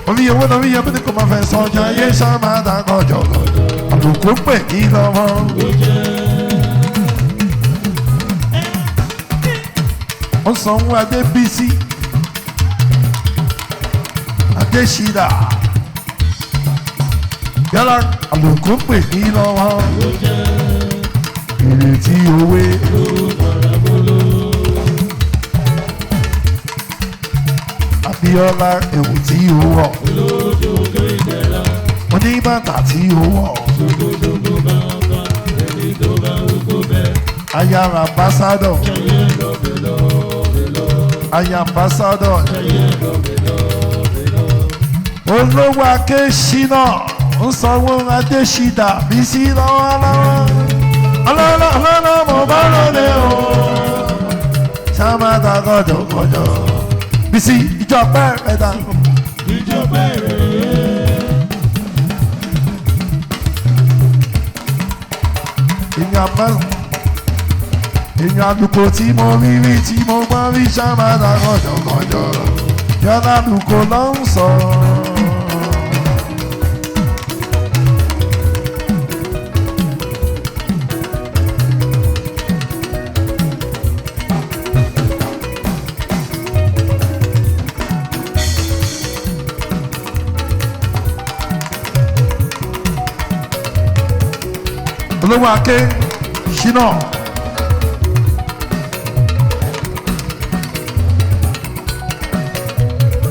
Orí owó náà rí ẹbí tí kò máa fẹ́ sọ ọjà ayé sábà dákọ̀jọ̀. Àlùkò pè kí lọ́wọ́. Ó sanwó Adébísí. Adéṣídà. Yálà àlùkò pè kí lọ́wọ́. Ìrètí òwe. Abíọ́lá ẹ̀wù tí ó wọ̀. Mo ní bàtà tí ó wọ̀. Aya ambassador. Aya ambassador. Olówó Akéṣínà ń sanwó Adéṣídà bí sí lọ́wọ́lọ́wọ́. Ọlọ́lá mo bá lóde o. Sábà dàgọ́jọ́ kọjọ́. Bísí ìjọ bẹ́ẹ̀ dà. ìjọ bẹ̀rẹ̀. Èèyàn àlùkò tí mo rí rí tí mo gbọ́ rí ṣàmàdà kọjọkọjọ. Yọ̀lá àlùkò ló ń sọ. Olówó Aké Ṣínà.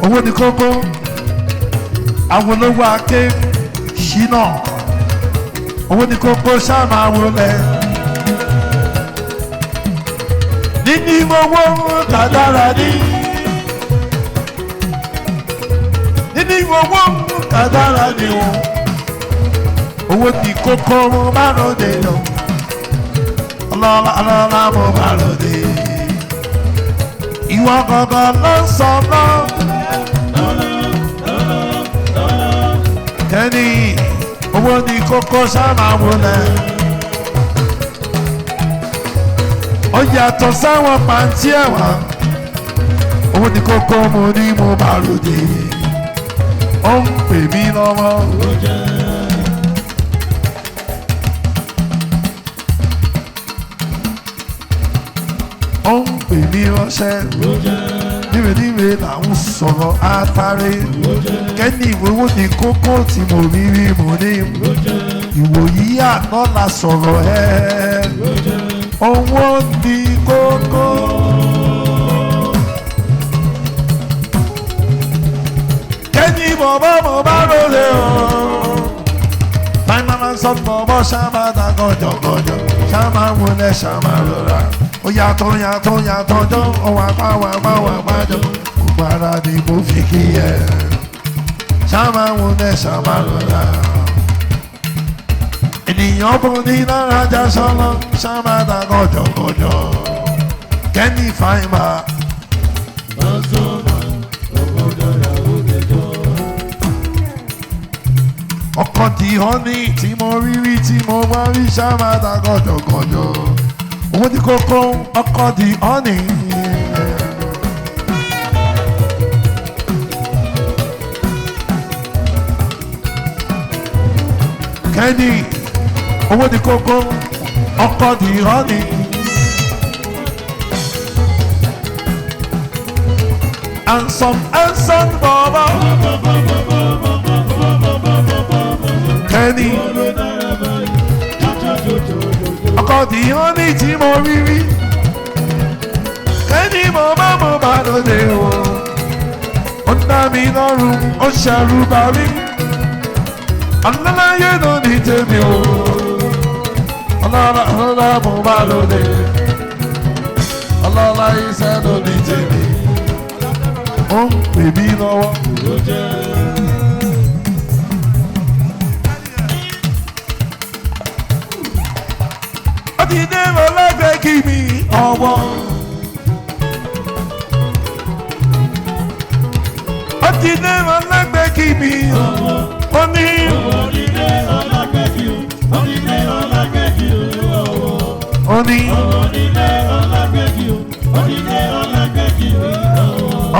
Owó ní kókó. Àwọn olówó Aké Ṣínà. Owó ní kókó ṣáàmà wọlé. Níní owó kàdára ní. Níní owó kàdára ní wọn. Owó ní kókó mo bá lóde lọ. Ọlọ́lá mo bá lóde. Ìwọ gangan ló ń sọ lọ. Kẹ́ni owó ní kókó sábà wọlé. Ó yàtọ̀ sáwọn pàǹtí ẹ̀wà. Owó ní kókó mo ní mo bá lóde. Ó ń pè mí lọ́wọ́. Ó ń pè mí ránṣẹ́. Níbẹ̀níbẹ̀ làwọn sọ̀rọ̀ àtàrí. Kẹ́ni ìwéwò ní kókó tí mo rí rí mo ní. Ìwòyí àná la sọ̀rọ̀ ẹ̀. Owó ní kókó. Kẹ́ni bọ̀bọ̀ mo bá lóde o. Táìmọ̀ máa ń sọ bọ̀bọ̀ ṣáàmà dá gànjọ̀gànjọ̀. Ṣáàmà wọlé ṣáàmà rọra. Ó yàtọ̀ jọ, ọwọ́ àpájọ. Gbogbo ara ni mo fi kí ẹ. Ṣáàmà wọlé ṣáàmà rọra. Ènìyàn bọ̀ ní lára já sọ́lọ́. Ṣáàmà dá gànjọ̀gànjọ̀. Kẹ́ni fàìmà. Ọkọ̀ tí họ́nì tí mo rí rí tí mo wá rí ṣáàmà dá gànjọ̀gànjọ̀. Owó ní kókó ọkọ̀ di ọ́nì. Kẹ́ni owó ní kókó ọkọ̀ di ọ́nì. Ansan bọ̀bọ̀. Kẹ́ni ọkọ̀ tí wọ́n ní tí mo rí rí. Kẹ́ni mo bá lóde o. Ó dá mi lọ́rùn ó ṣàrù bá mi. Ọlọ́láyé ló ní tèmi o. Ọlọ́lá mo bá lóde. Ọlọ́láyé sẹ́ ló ní tèmi. Ó ń pè mí lọ́wọ́. Ó ti dé lọ lẹ́gbẹ̀ẹ́ kí mi ọwọ́. Ó ti dé lọ lẹ́gbẹ̀ẹ́ kí mi ọwọ́. Ó ní. Ó ní.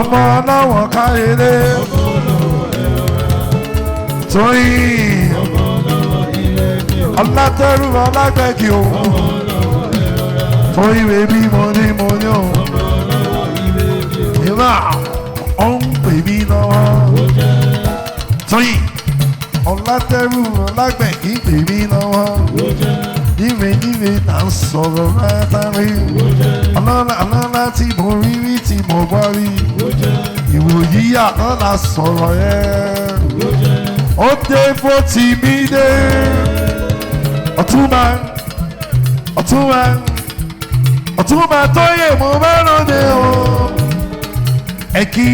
Ọmọ aláwọ̀ káyéré. Tóyìn. Ọlátẹ́rù ọlágbẹ́jì o. Tóyìn bèbí mo ní o. Ìwà ó ń pè mí lọ́wọ́. Tóyìn. Ọlátẹ́rù ọlágbẹ́jì pè mí lọ́wọ́. Níwe là ń sọ̀rọ̀ látàrí. Ọlọ́lá tí mo rí rí tí mo gbọ́ rí. Ìwòyí àná la sọ̀rọ̀ yẹn. Ó dé fó ti mí dé. Ọ̀túnba Tóyè mo bá lóde o. Ẹ kí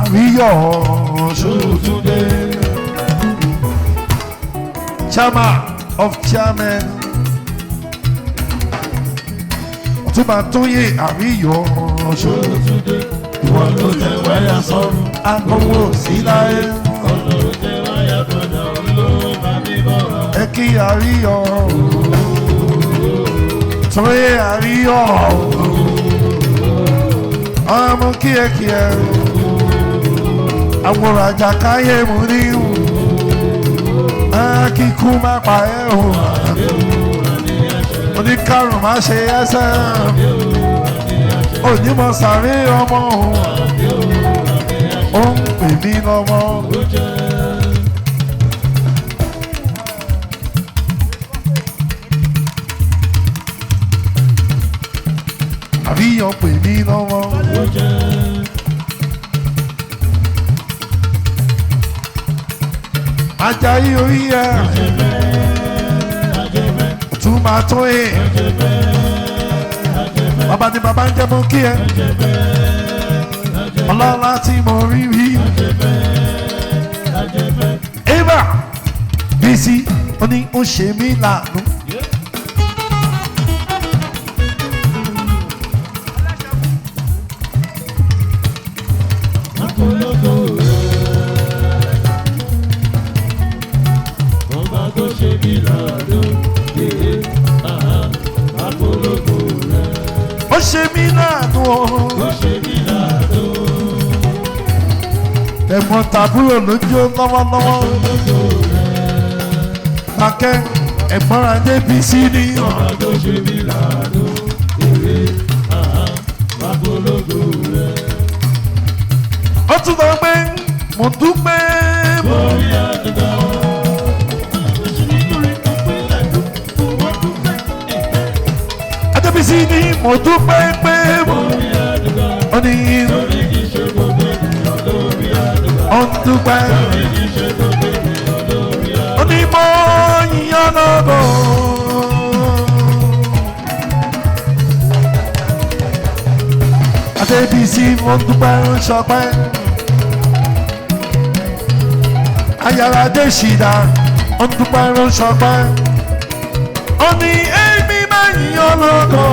àríyọ̀ Ṣòtúndé. Chairman of chairman. Ọ̀túnba Tóyè àríyọ̀ Ṣòtúndé. wọ́n ló tẹ wáyà sọ́run agbowó sí láyé. Ọlọ́run tẹ wáyà padà ló bá mi bọ̀rọ̀. Ẹ kí àríyọ̀ torí àríyọ̀ ọmọ kíákíá àwòrán àjàkáyé mú ní kíkú má pa ẹ́ o oníkàrùn má ṣe ẹsẹ̀ onímọ̀ sàrí ọmọ ó ń pè mí lọ́mọ. Àríyọ̀ pè mí lọ́wọ́. Ajayi orí ẹ̀ tún máa tó ẹ̀. Bàbá ni bàbá ń jẹ́ mú kí ẹ. Ọlọ́lá tí mo rí rí. Eva Bísí ó ní ó ṣe mí láàánú. Ó ṣe mí láàánú o. Ẹ̀gbọ́n tàbúrò lójó lọ́wọ́lọ́wọ́. Akẹ́ ẹ̀gbọ́n adé bí sí ní ọ̀rọ̀. Tó ṣe mí láàánú, Bàbólógó rẹ̀. Ó tún lọ pé mo dúpẹ́. Orí àdúgbò. Adébísí ni mo dúpẹ́ pé mo ní ó ń dúpẹ́ ó ní mo yíyan lọ́bọ̀. Adébísí mo dúpẹ́ ń ṣọpẹ́ ayára dé ṣìdá ó ń dúpẹ́ ń ṣọpẹ́ ó ní èmi máa yíyan lọ́bọ̀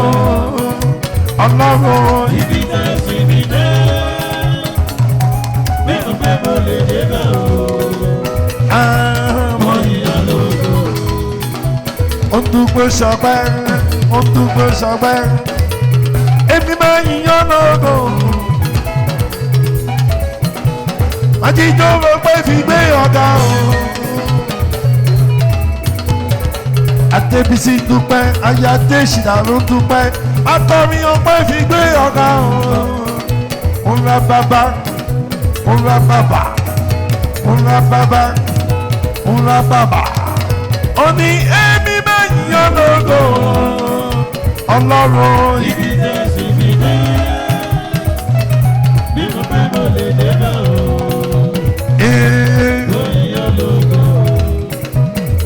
ọlọ́run Ibi tẹ́ sí mi dé, mẹ́nu pẹ́ mo lè débẹ̀ o. àmọ́ Ìyá lógo, ó ń dúpẹ́ ṣọpẹ́ ó ń dúpẹ́ ṣọpẹ́ èmi máa yíyan lọ́bọ̀ àjíjọ́ rò pé fi gbé ọ̀gá o. Adébísí dúpẹ́ ayáde ṣìdá ló dúpẹ́ akọrin ọpẹ́ fi gbé ọ̀gá o. Ńlá bàbá ńlá bàbá ńlá bàbá ńlá bàbá ó ní èmi máa yíyan lógo ọlọ́run ibi tẹ́ sí mi dé, mẹ́nu pẹ́ mo lè débẹ̀ o. Ìyá lógo,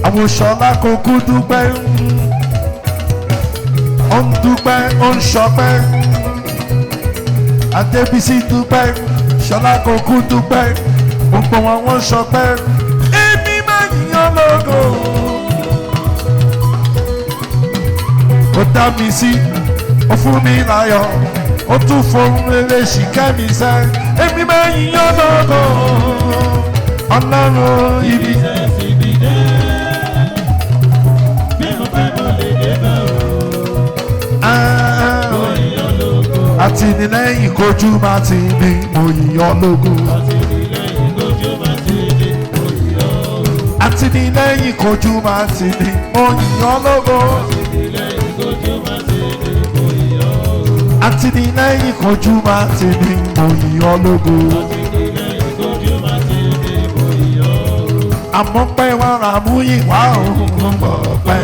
àwọn ṣọlá kò kú dúpẹ́ ó ń dúpẹ́ ó ń ṣọpẹ́ Adébísí dúpẹ́ ṣọlá kò kú dúpẹ́ gbogbo wọn wọ́n ṣọpẹ́ èmi máa yíyan lógo ó dá mi sí ó fún mi láyọ̀ ó tún fohùn rere ṣìkẹ́ mi sẹ́ èmi máa yíyan lógo ọlọ́run ibi. tẹ́ sí mi dé, mẹ́nu pẹ́ mo lè débẹ̀ o. Ìyá lógo, Àtìlẹ́yìn kojú máa ti ní mo yíyan lógo. àtìlẹ́yìn lójú máa ti dé, òyìnbó. Àtìlẹ́yìn kojú máa ti ní mo yíyan lógo. Àtìlẹ́yìn lójú máa ti dé, òyìnbó. Àtìlẹ́yìn kojú máa ti ní mo yíyan lógo. Àtìlẹ́yìn lójú máa ti dé, òyìnbó. Àmọ́ pẹ́ wá ra mú ìwà òun mọ̀ pẹ́.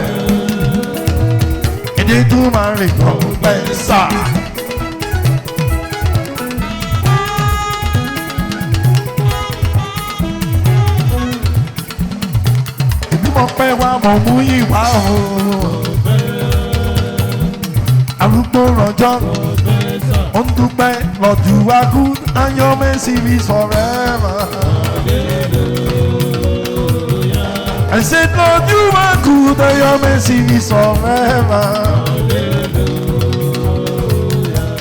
Èdè tó máa rìn kọ́ pẹ́ sá. Èmi mọ̀ pẹ́ wá mọ̀ mú ìwà òun. Arúgbó rọjọ́ ó ń dúpẹ́ lọ́dún wa good and your mercy is forever. I said Lord you are good and your mercy is forever.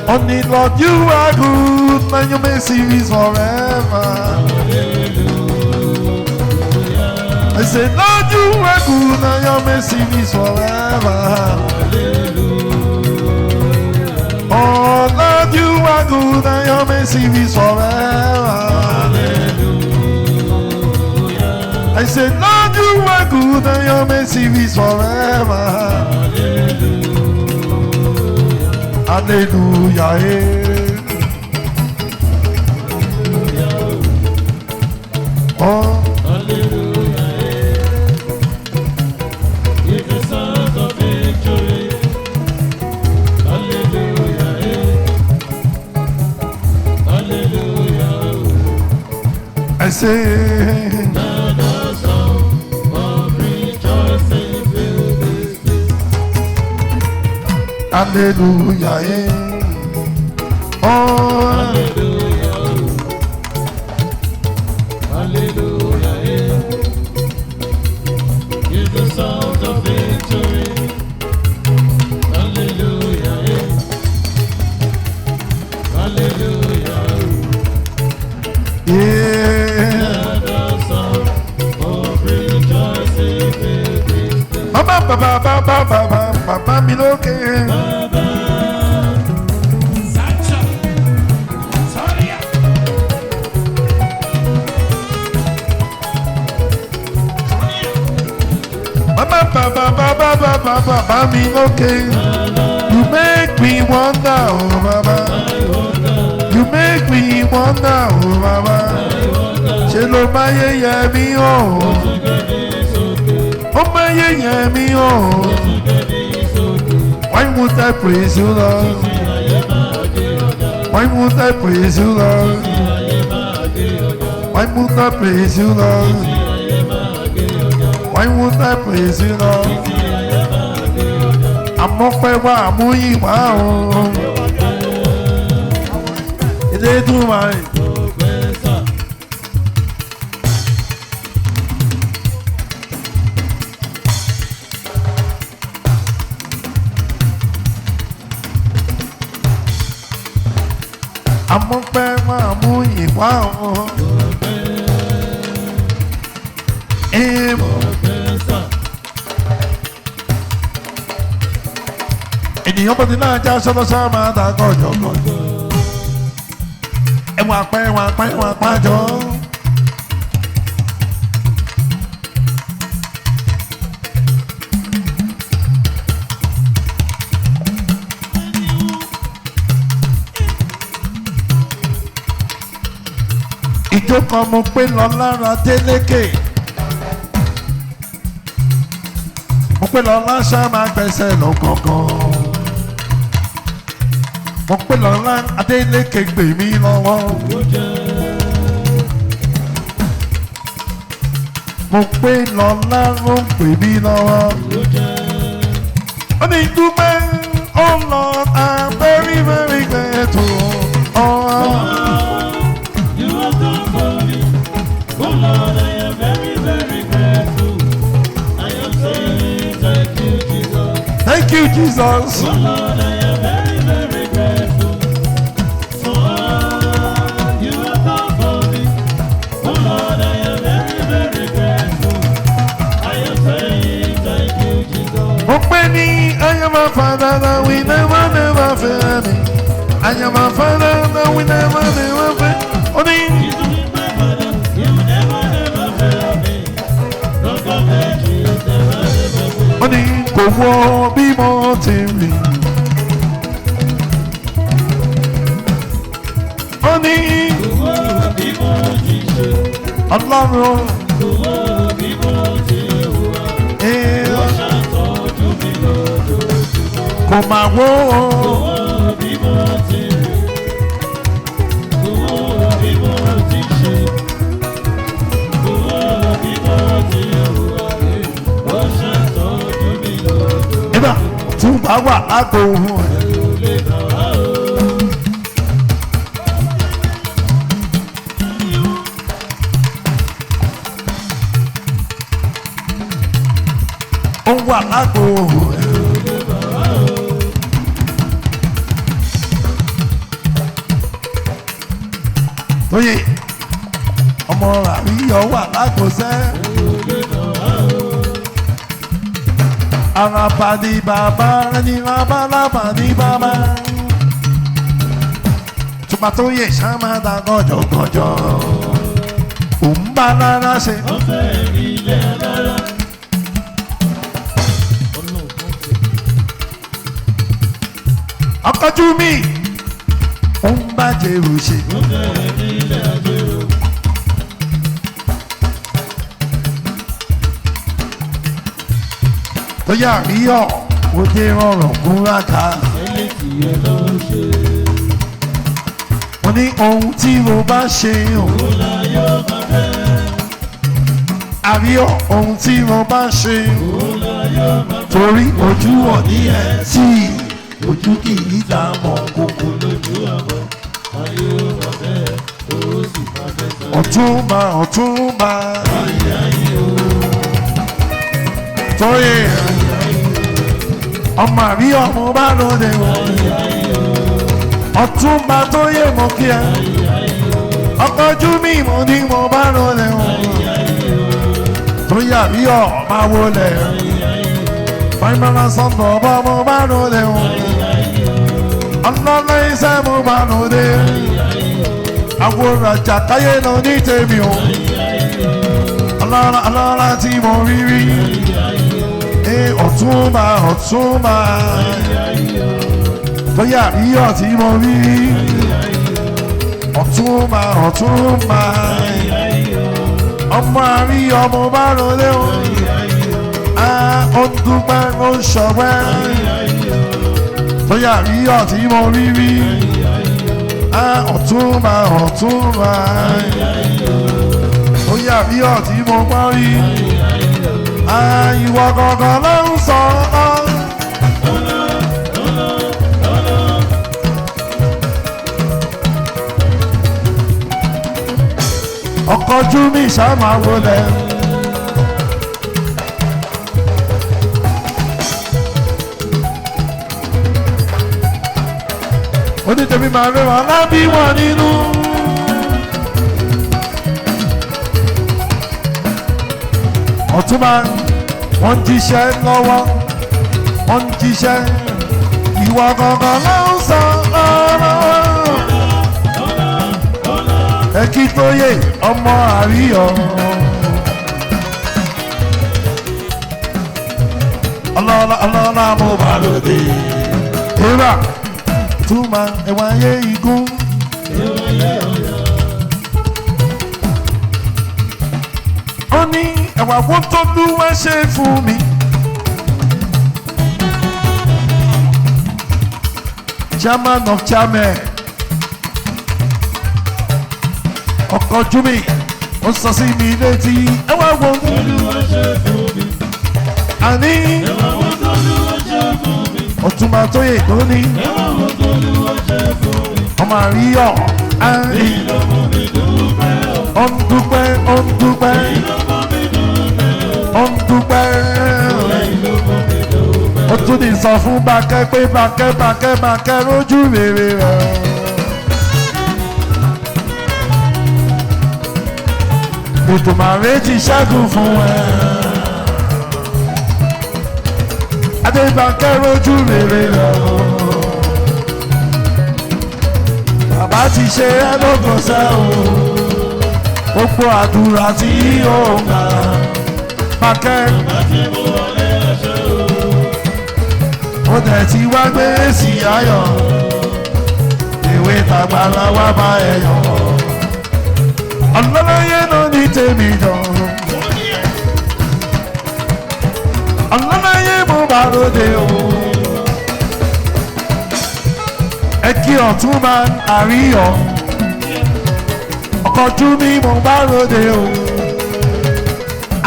Only Lord, you are good, and your mercy is forever. I said, Lord, you are good, and your mercy is forever. Oh, Lord, you are good, and your mercy is forever. I said, Lord, you are good, and your mercy is forever. Hallelujah. Oh. I say, another song of rejoicing fill this place. hallelujah, oh, Hallelujah, hallelujah, give the sound of victory. Hallelujah, hallelujah, yeah. Baba, mi lókè. Sancho, Soria. Baba, mi lókè. You make me wonder, oh Baba. You make me wonder, oh Baba. Ṣé ló máa yẹ yẹ mí o? Ó máa yẹ yẹ mí o. Why would I praise you, Lord? Why would I praise you, Lord? Why would I praise you, Lord? Why would I praise you, Lord? Àmọ́pẹ́ wá àmúyìn wá o. Ilé dùn máa rìn. Àmọ́pẹ́ wá àmúyìn wá o. Ènìyàn bọ̀ ní náà já sọ́dọ́sọ́ máa dà gọ́jọ́gọ́jọ́. Ẹ̀wọ̀n àpájọ́. Ìjó kan mo pé lọ lára Délékè. Mo pé lọ láṣà máa gbẹ̀sẹ̀ lọ kankan. Mo pé lọ lá Adélékè gbè mí lọ́wọ́. Mo pé lọ lá ló ń gbè mí lọ́wọ́. Ó ní dúpẹ́, oh Lord, I'm very very grateful. You have done for me. Oh Lord, I am very, very grateful. I am saying thank you, Jesus. Thank you, Jesus. Oh Lord, I am very, very grateful for all you have done for me. Oh Lord, I am very, very grateful. I am saying thank you, Jesus. Mo pé ní I am a father that we never fail me. I am a father that we never fail. Ó ní. You never fail me. Don't forget you never fail me. Ó ní kò wọ bí mo ti rìn. Ó ní Ọlọ́run. Kò máa wó o. Nígbà tí ó bá wà lágbo ohun ẹ̀. Ó wà lágbo ohun ẹ̀. Oyè ọmọ àríyọ wà lákòóṣẹ́. Arapa ni bàbá ni labalábá ni bàbá. Tùpà tó yẹ ṣàmàdà gànjọ̀gànjọ̀. Òun bá lára ṣe. Ọkọ̀jú mi. Òun bá jẹ̀rù ṣe. Tóyà àríyọ̀ ó dé rọrùn kúráká. Mo ní ohun tí mo bá ṣe òun láyọ̀ máa fẹ́. Àríyọ̀ ohun tí mo bá ṣe òun láyọ̀ máa fẹ́. Torí ojú ọ̀ní ẹ̀ tí ojú kì í dá mọ́ kókó lójú àbọ̀. Ayé ó máa fẹ́ ó sì máa fẹ́ sọ. Ọ̀túnba ọ̀túnba. Ayé ayé o. Tóyè ọmọ àríyọ̀ mo bá lóde wọ̀. Ọ̀túnba Tóyè mo kí ẹ. Ọkọ̀jú mi mo ní mo bá lóde wọ̀. Tóyè àríyọ̀ máa wọlé. Fáìmọ́lá sọ̀tọ̀ ọba mo bá lóde wọ̀. Ọlọ́lá iṣẹ́ mo bá lóde. Àwòrán àjàkáyé lọ ní tèmi o. Ọlọ́lá tí mo rí rí. Ọ̀túnba ọ̀túnba. Tóyè àríyọ̀ tí mo rí. Ọ̀túnba ọ̀túnba. Ọmọ àríyọ̀ mo bá lóde o. Ó ń dúpẹ́ ó ń ṣọpẹ́. Tóyè àríyọ̀ tí mo rí rí. Ọ̀túnba ọ̀túnba. Tóyè àríyọ̀ tí mo gbọ́ rí. Ìwọ gangan ló ń sọ ọ́. Ọkọ̀jú mi ṣàmà wọlé. Onítẹ̀mí máa rẹwà lábí wọn nínú. Ọ̀túnba wọ́n jíṣẹ́ lọ́wọ́, wọ́n jíṣẹ́ ìwọ gangan ló ń sọ ọ́rọ́. Ẹ̀kí Tóyè ọmọ àríyọ̀. Ọlọ́lá mo bá lòdì. Èrà túmọ̀ ẹ̀wọ̀n ayé igun. Ó ní ẹ̀wà wo tó lúwẹ́ ṣe fún mi. Chairman of chairman. Ọkọ̀jú mi ó sọ sí mi létí ẹ̀wà wo tó lúwẹ́ ṣe fún mi. Àní ẹ̀wà wo tó lúwẹ́ ṣe fún mi. Ọ̀túnba Tóyè tó ní ẹ̀wà wo tó lúwẹ́ ṣe fún mi. Ọmọ àríyọ̀ àrí. Ó ń dúpẹ́ ó ń dúpẹ́. Ó ń dúpẹ́. Ó tún ní sọ fún Bákẹ́ pé Bákẹ́ rójú rere rẹ̀. Ètùmàrè ti ṣẹ́gun fún ẹ. Adébákẹ́ rójú rere rẹ̀. Bàbá ti ṣe ẹ́ lógúnṣẹ́ o. Gbogbo àdúrà tí yóò gbà. Bákẹ́. Ó dẹ̀ ti wá gbé èsì ayọ̀. Ìwé tàgbàlá wá bá ẹ yọ̀. Ọlọ́láyé náà ní tèmi jọ. Ọlọ́láyé mo bá lóde o. Ẹ kí Ọ̀túnba àríyọ̀. Ọkọ̀jú mi mo bá lóde o.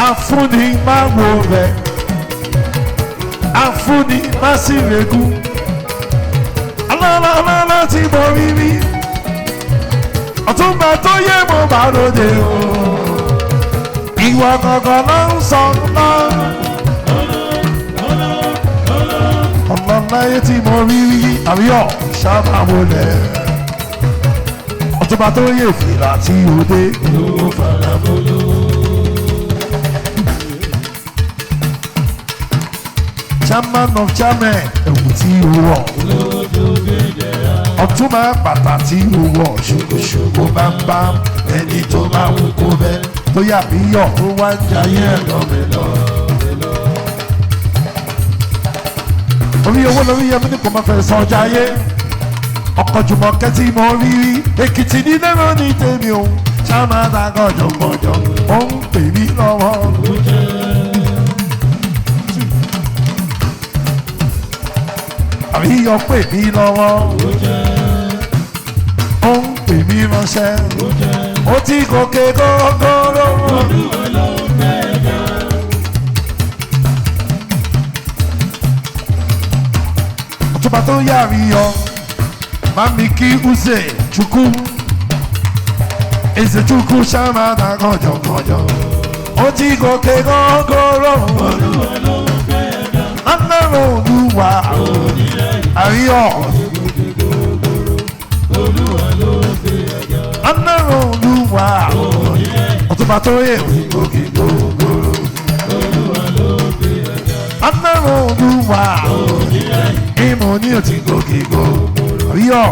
Afúnni má wo rẹ̀. Afúnni má sì regún. Ọlọ́lá tí mo rí rí. Ọ̀túnba Tóyè mo bá lóde o. Ìwọ gangan ló ń sọ lọ. Ọlọ́láyé tí mo rí rí. Àríyọ̀ ṣáà wọlé. ọtúnba tó yẹ fìlà tí ó dé. olówó falafolo. chairman of chairman ẹ̀wù tí ó wọ̀. olówó tó gbé jẹrà. ọtúnba bàtà tí ó wọ̀ ṣòkòṣòkò bámbá ẹni tó máa wù kó bẹ́ tó yà bí yọ̀ tó wá ń jayé ẹ̀rọ mi lọ. orí owó lórí yẹmi ní kò máa fẹ́ sọ ọjà ayé ọkọ̀ jùmọ̀kẹ́ tí mo rí rí èkìtì ní lẹ́rọ ní tèmi o ṣáàmàdà gọ̀jọ̀gọ̀jọ̀ ó ń pè mí lọ́wọ́. àríyọ̀ pè mí lọ́wọ́ ó ń pè mí ránṣẹ́ ó ti gòkè gógóró. ọtúnba tó yàrí yọ mami kí uze chukwu eze chukwu ṣáàmàdà gọ̀jọ̀gọ̀jọ̀ ó ti gòkè gógóró. anáwó olúwa àríyọ̀ anáwó olúwa ọtúnba tó yẹ gòkè gógóró. anáwó olúwa ìmọ̀ ní òtí gòkè gógóró. àríyọ̀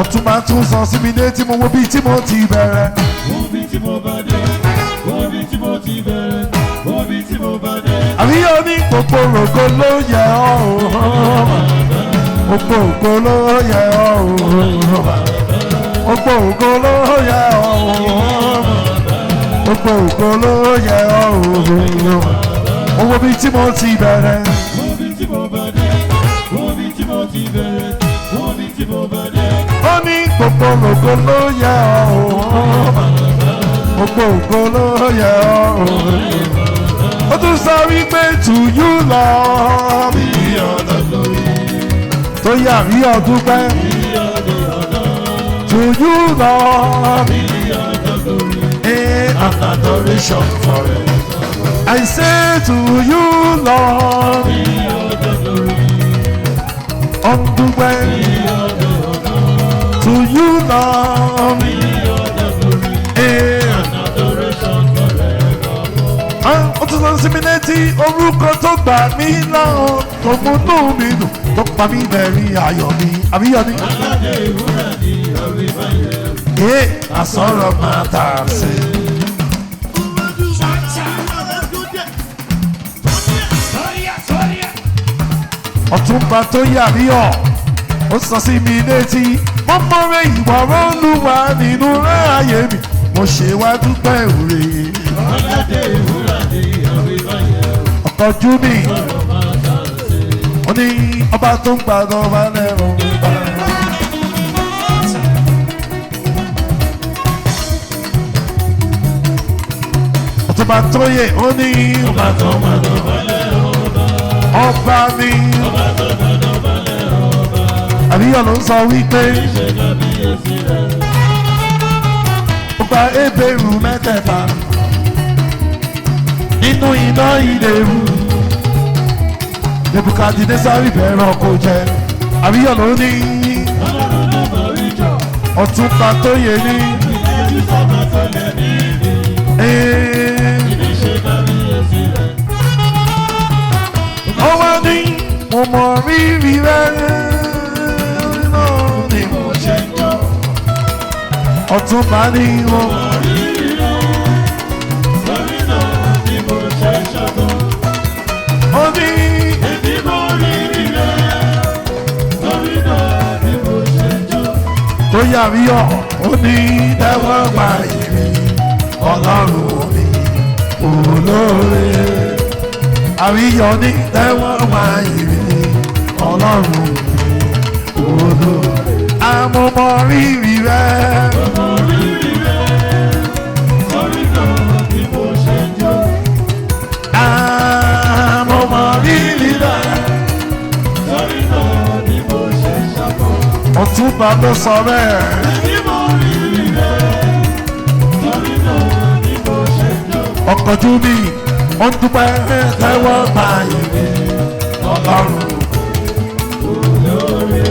ọtúnba tún sọ sí mi létí mo wo bí tí mo ti bẹ̀rẹ̀. wo bí tí mo bá dé, wo bí tí mo ti bẹ̀rẹ̀, wo bí tí mo bá dé. àríyọ̀ ní gbogbo rògo ló yẹ ọ́ o gbogbo ògo ló yẹ ọ́ o gbogbo ògo ló yẹ ọ́ o gbogbo ògo ló yẹ ọ́ o owó bí tí mo ti bẹ̀rẹ̀. wo bí tí mo bá dé, wo bí tí mo ti bẹ̀rẹ̀, wo bí tí mo bá dé. ó ní gbogbo ògo ló yẹ ọ́ o gbogbo ògo ló yẹ ọ́ o ó tún sọ wípé to you love me tó yà rí ọdún pẹ́ to you love me and adoration forever. I say to you love me ọdún pẹ́ to you love me ó tún sọ sí mi létí orúkọ tó gbà mí láwọn tó múnú mi dùn tó pa mí bẹ̀rẹ̀ ayọ̀ mi àbíyọ̀ ni. aládé ìwúrà ni orí báyẹn. ee àsọ̀rọ̀ máa tà sí. ọ̀túnba tó yà mí ọ̀ ó sọ sí mi létí mo mọ̀rẹ́ ìwà Olúwa nínú ayé mi mo ṣe wá dúpẹ́ òre. aládé ìwúrà ni orí báyẹn. ọkọ̀ jú mi ó ní ọba tó ń gbàdọ̀ bá lẹ́rù bá. ọ̀túnba tó yẹ ó ní ọba tó gbàdọ̀ bá lẹ́rù bá. ọba mi ọba tó gbàdọ̀ bá lẹ́rù bá. àbíyọ̀ ló ń sọ wípé ṣe kábíyèsí rẹ̀. ó gba ebèrú mẹ́tẹ̀ẹ̀ta nínú iná ìdèrú Nebukadnesari bẹ̀rẹ̀ ọkọ̀ jẹ àbíyọ̀ ló ní ọlọ́run ló bá rí jọ. ọ̀túnba tó yẹ ní. ìyẹ́jú sọ́mà tó lẹ̀ ní ìdí. ìdí ṣe kábíyèsí rẹ̀. ọwọ́ ní mo mọ rírì rẹ̀ náà ni mo ṣe jọ ọ̀túnba ní mo Orí rẹ̀, orí náà ni mo ṣe ṣàbọ̀. ó ní Èmi mọ rírì rẹ̀, orí náà ni mo ṣe jọ. tó yà mí yọ̀ ó ní tẹ́wọ́ gbà ìrì ọlọ́run mi olóore àríyọ̀ ní tẹ́wọ́ gbà ìrì ọlọ́run mi olóore àmọ́mọ́ rírì rẹ̀. Ọmọ rírì rẹ̀, orí náà ni mo ṣe jọ. àmọ́mọ́ rírì rẹ̀. Orí náà ni mo ṣe ṣàbọ̀. ọ̀túnba ló sọ bẹ́ẹ̀. Èmi mọ rírì rẹ̀, orí náà ni mo ṣe jọ. ọkọ̀jú mi ó ń dúpẹ́ tẹ́wọ́ gbà ìrì ọlọ́run. Olóore,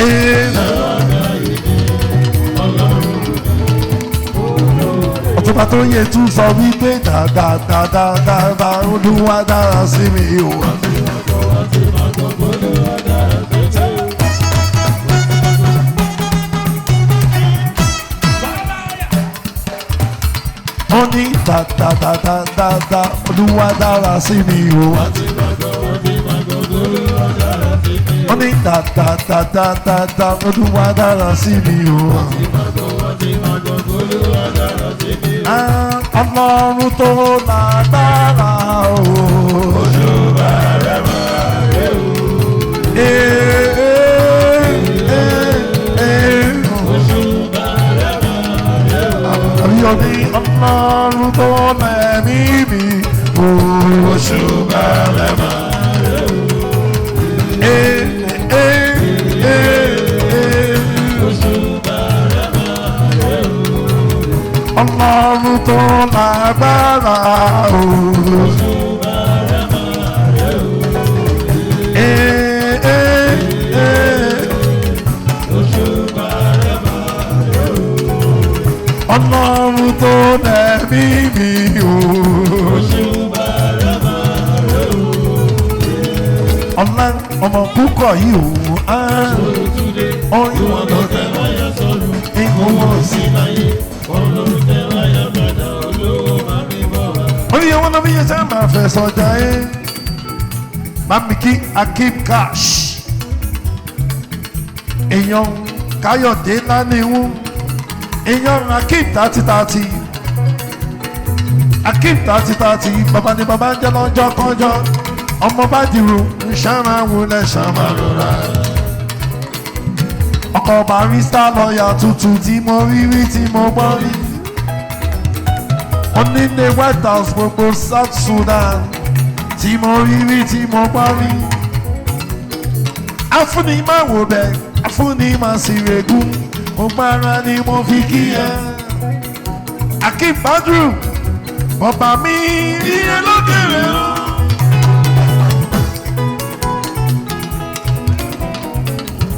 Ee, bàbá tó yẹ tún sọ wípé dáadáa olúwa dára sí mi o. ó ní dáadáa olúwa dára sí mi o. ó ní dáadáa olúwa dára sí mi o. Ọlọ́run tó lágbára o. Òṣùbà rẹ̀ máa rẹ̀ o. Òṣùbà rẹ̀ máa rẹ̀ o. Àbíyọ̀ ní Ọlọ́run tó lẹ́mí mi o. Òṣùbà rẹ̀ máa rẹ̀ o. Òṣùbà rẹ̀ máa rẹ̀ o. Ọlọ́run tó lágbára o. Òṣùbà rẹ̀ máa rẹ̀ o. Òṣùbà rẹ̀ máa rẹ̀ o. Ọlọ́run tó lẹ́mí mi o. Òṣùbà rẹ̀ máa rẹ̀ o. Ọmọ púpọ̀ yìí o. Olùtúndé ìwọ̀n ló tẹ̀ wáyà sọ́nù. Ìwọ̀n wọ̀ sí. Láyé Ọlọ́run tẹ̀ wáyà padà olówó máa mi bọ̀ wá. Oye wọn lọ́mọ yẹn sẹ́ máa fẹ́ sọjà ẹ́. Mamiki Akeem Cash. Èèyàn Káyọ̀dé Láníwú. Èèyàn Akeem 3030. Akeem 3030. Bàbá ni bàbá ń jẹ́ lọ́jọ́ kọjọ́. Ọmọ bá dìrò ń ṣàmà wọlé ṣàmà rọra. Ọkọ̀ barista lọ́ọ̀yà tuntun tí mo rí tí mo gbọ́ rí. Onílé White House gbogbo South Sudan tí mo rí tí mo gbọ́ rí. Afúnni máa wò bẹ́ẹ̀, afúnni máa sì regún. Mo gbára ni mo fi kí ẹ. Akeem Badru, bàbá mi iye lókèrè o.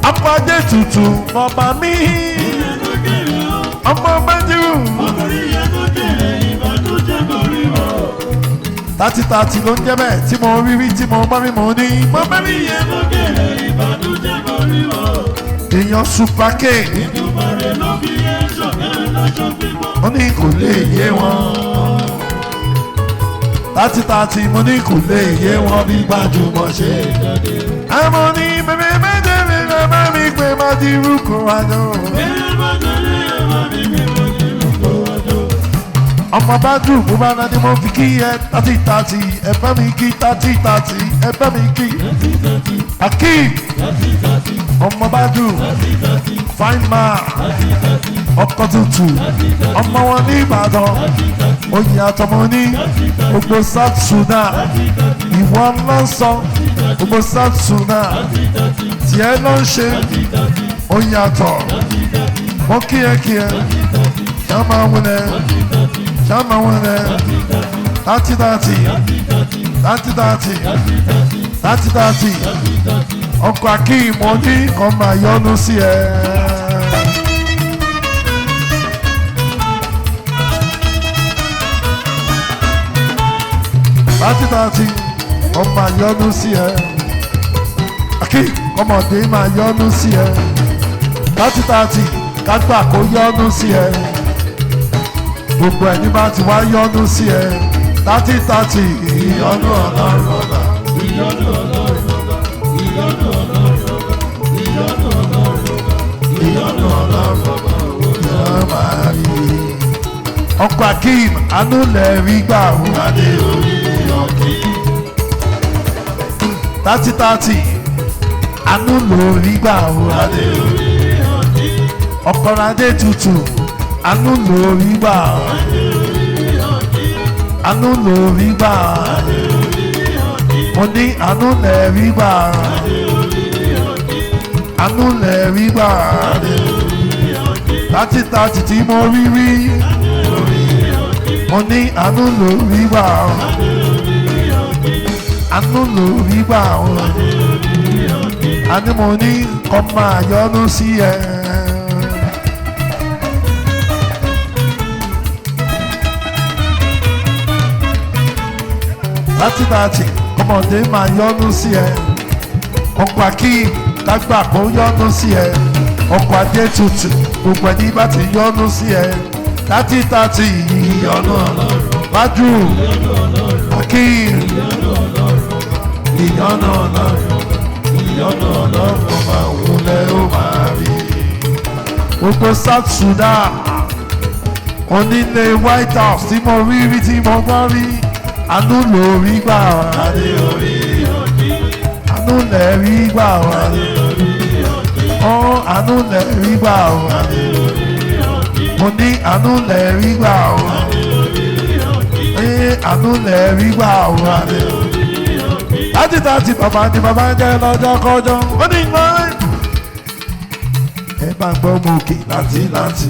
Apàdé tutù, bàbá mi ọmọ Badru. 3030 ló ń jẹ́ bẹ́ẹ̀ tí mo rí tí mo bá rí mo ní. Mo bá rí yẹn mo kéré ìbànújẹ́ mo rí o. Èèyàn Super K. Ìdúmọ̀rẹ́ ló fi ẹ́ ṣọ̀kẹ́ lọ́jọ́ gbígbọ́. Mo ní kò lè yé wọn. 3030 mo ní kò lè yé wọn bí gbajúmọ̀ ṣe. Àmọ́ ní bèbè méjèèjì lè bá mi pé má ti rúkọ wájú. Ọmọ Badru mo bá náà ni mo fi kí ẹ 3030 ẹ bá mi kí 3030 ẹ bá mi kí. Akeem ọmọ Badru fine man ọkọ tuntun ọmọ wọn ní Ìbàdàn oyè àtọmọ ní gbogbo South Sudan ìwọ ló ń sọ gbogbo South Sudan tiẹ̀ ló ń ṣe oyè àtọ wọn kí ẹ ṣàmà wọlé ṣàmà wọlé 3030 ọkọ̀ Akeem mo ní kàn máa yọ́nú sí ẹ. Láti ọmọ máa yọ́nú sí ẹ. Akeem ọmọdé máa yọ́nú sí ẹ. 30 kágbà kó yọ́nú sí ẹ. Gbogbo ẹni bá ti wá yọ́nú sí ẹ. 30 ìyọ́nú Ọlọ́run ọba. Ìyọ́nú Ọlọ́run ọba. Ìyọ́nú Ọlọ́run ọba. Ìyọ́nú Ọlọ́run ọba. Ìyọ́nú Ọlọ́run ọba. Ọkọ̀ Akeem àánú lẹ̀ rí gbà wò. Adé orí ọtí. 30 àánú lò rí gbà wò. Adé orí ọtí. Ọkọ̀ Adé tutù àánú lò rí gbà wò. Adé orí ọtí. Àánú lò rí gbà wò. Adé orí ọtí. Mo ní àánú lẹ̀ rí gbà wò. Adé orí ọtí. Àánú lẹ̀ rí gbà wò. Adé orí ọtí. 30 tí mo rí. Mo ní àánú lò rí gbà wò. Àánú lò rí gbà wò. Àní mo ní kọ́ máa yọ́nú sí ẹ. láti láti ọmọdé máa yọ́nú sí ẹ ọkọ̀ akí lágbà kó yọ́nú sí ẹ ọkọ̀ adé tutù gbogbo ẹni bá ti yọ́nú sí ẹ láti láti ìyọ́nú wájú akí ìyọ́nú ọlọ́run ọba òun lẹ́ ó máa rí gbogbo South Sudan onílé White House tí mo rí rí tí mo gbọ́ rí àánú lórí gbà wá àánú lẹ́rí gbà wá àánú lẹ́rí gbà wá mo ní àánú lẹ́rí gbà wá àánú lẹ́rí gbà wá láti láti bàbá ni bàbá jẹ́ lọ́jọ́ kọjọ́ ó ní gbọ́ ẹ bá gbọ́ mọ òkè láti láti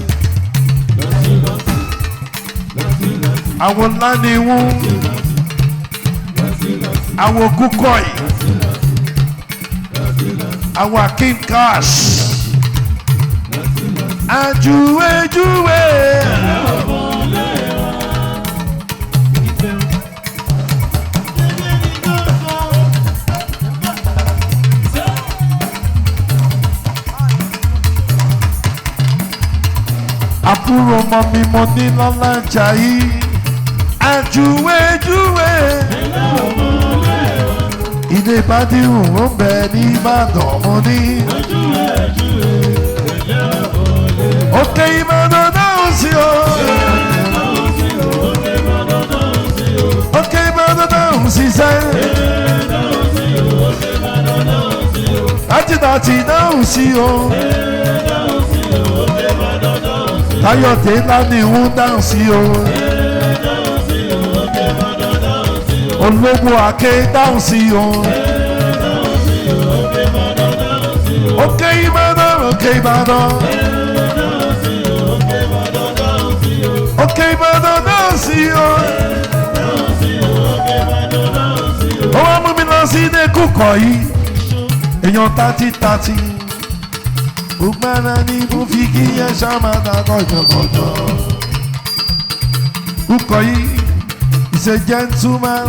àwọn ńlá ni wọ́n àwọn kúkọ́ yìí àwọn Akim Cash àjùwéjúwé. àbúrò ọmọ mi mo ní lọ́lá jayé àjùwéjúwé. ilé ìbádìrún ó ń bẹ ní Ìbàdàn mo ní. òkè Ìbàdàn dáhùn sí o. òkè Ìbàdàn dáhùn sí sẹ́. láti dáhùn sí o. Táyọ̀dé ńlá ni ń dáhùn sí o. Ológun àké dáhùn sí o. Òkè Ìbàdàn òkè Ìbàdàn. Òkè Ìbàdàn dáhùn sí o. Ó wá mú mi lọ sí ilé kúkọ̀ yìí. Èèyàn tátí. Gbogbo ara ni mo fi kí ẹ ṣàmàdà kọjọkọjọ. Kúkọ̀ yìí is a gentleman.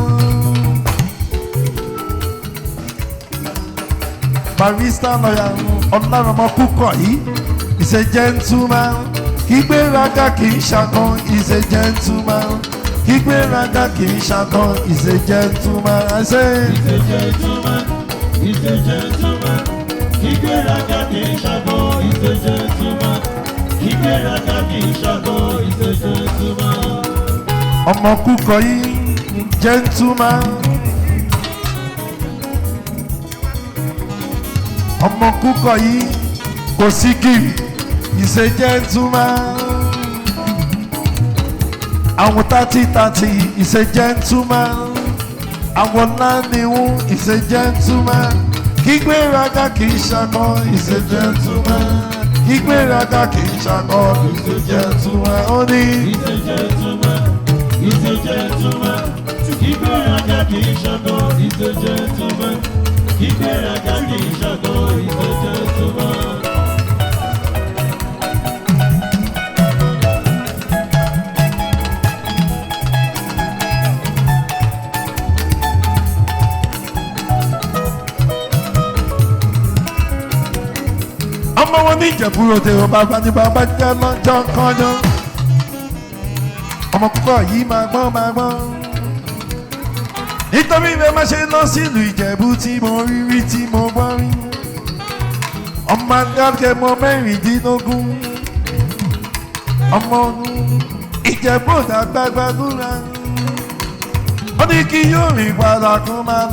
Barrister lawyer Ọlárọ̀mọ Kúkọ̀ yìí is a gentleman. Kígbéraga kì í ṣàkan is a gentleman. Kígbéraga kì í ṣàkan is a gentleman. I say is a gentleman. Is a gentleman. Kígbéraga kì í ṣàkan is a gentleman. Kígbéraga kì í ṣàkan is a gentleman. ọmọ Kúkọ̀ yìí gentleman. ọmọ Kúkọ̀ yìí kò sí gírì is a gentleman. àwọn tátí is a gentleman. àwọn láníwú is a gentleman. Kígbéraga kì í ṣàkan is a gentleman. Kígbéraga kì í ṣàkan is a gentleman. ó ní. Is a gentleman. Is a gentleman. Kígbéraga kì í ṣàkan is a gentleman. Kígbéraga kì í ṣàkan is a gentleman. ọmọ wọn ní Ìjẹ̀bú-Òde o bàbá ní bàbá jẹ́ lọ́jọ́ kọjọ́. ọmọ Kúkọ̀ yìí máa gbọ́n. nítorí bẹ́ẹ̀ má ṣe lọ sílùú Ìjẹ̀bú tí mo rí tí mo gbọ́ rí. ọmọ adágẹ́ mọ mẹ́rìndínlógún. ọmọ Ìjẹ̀bú-Òde àgbàgbàdúrà. ó ní kí yóò rìn padà kó máa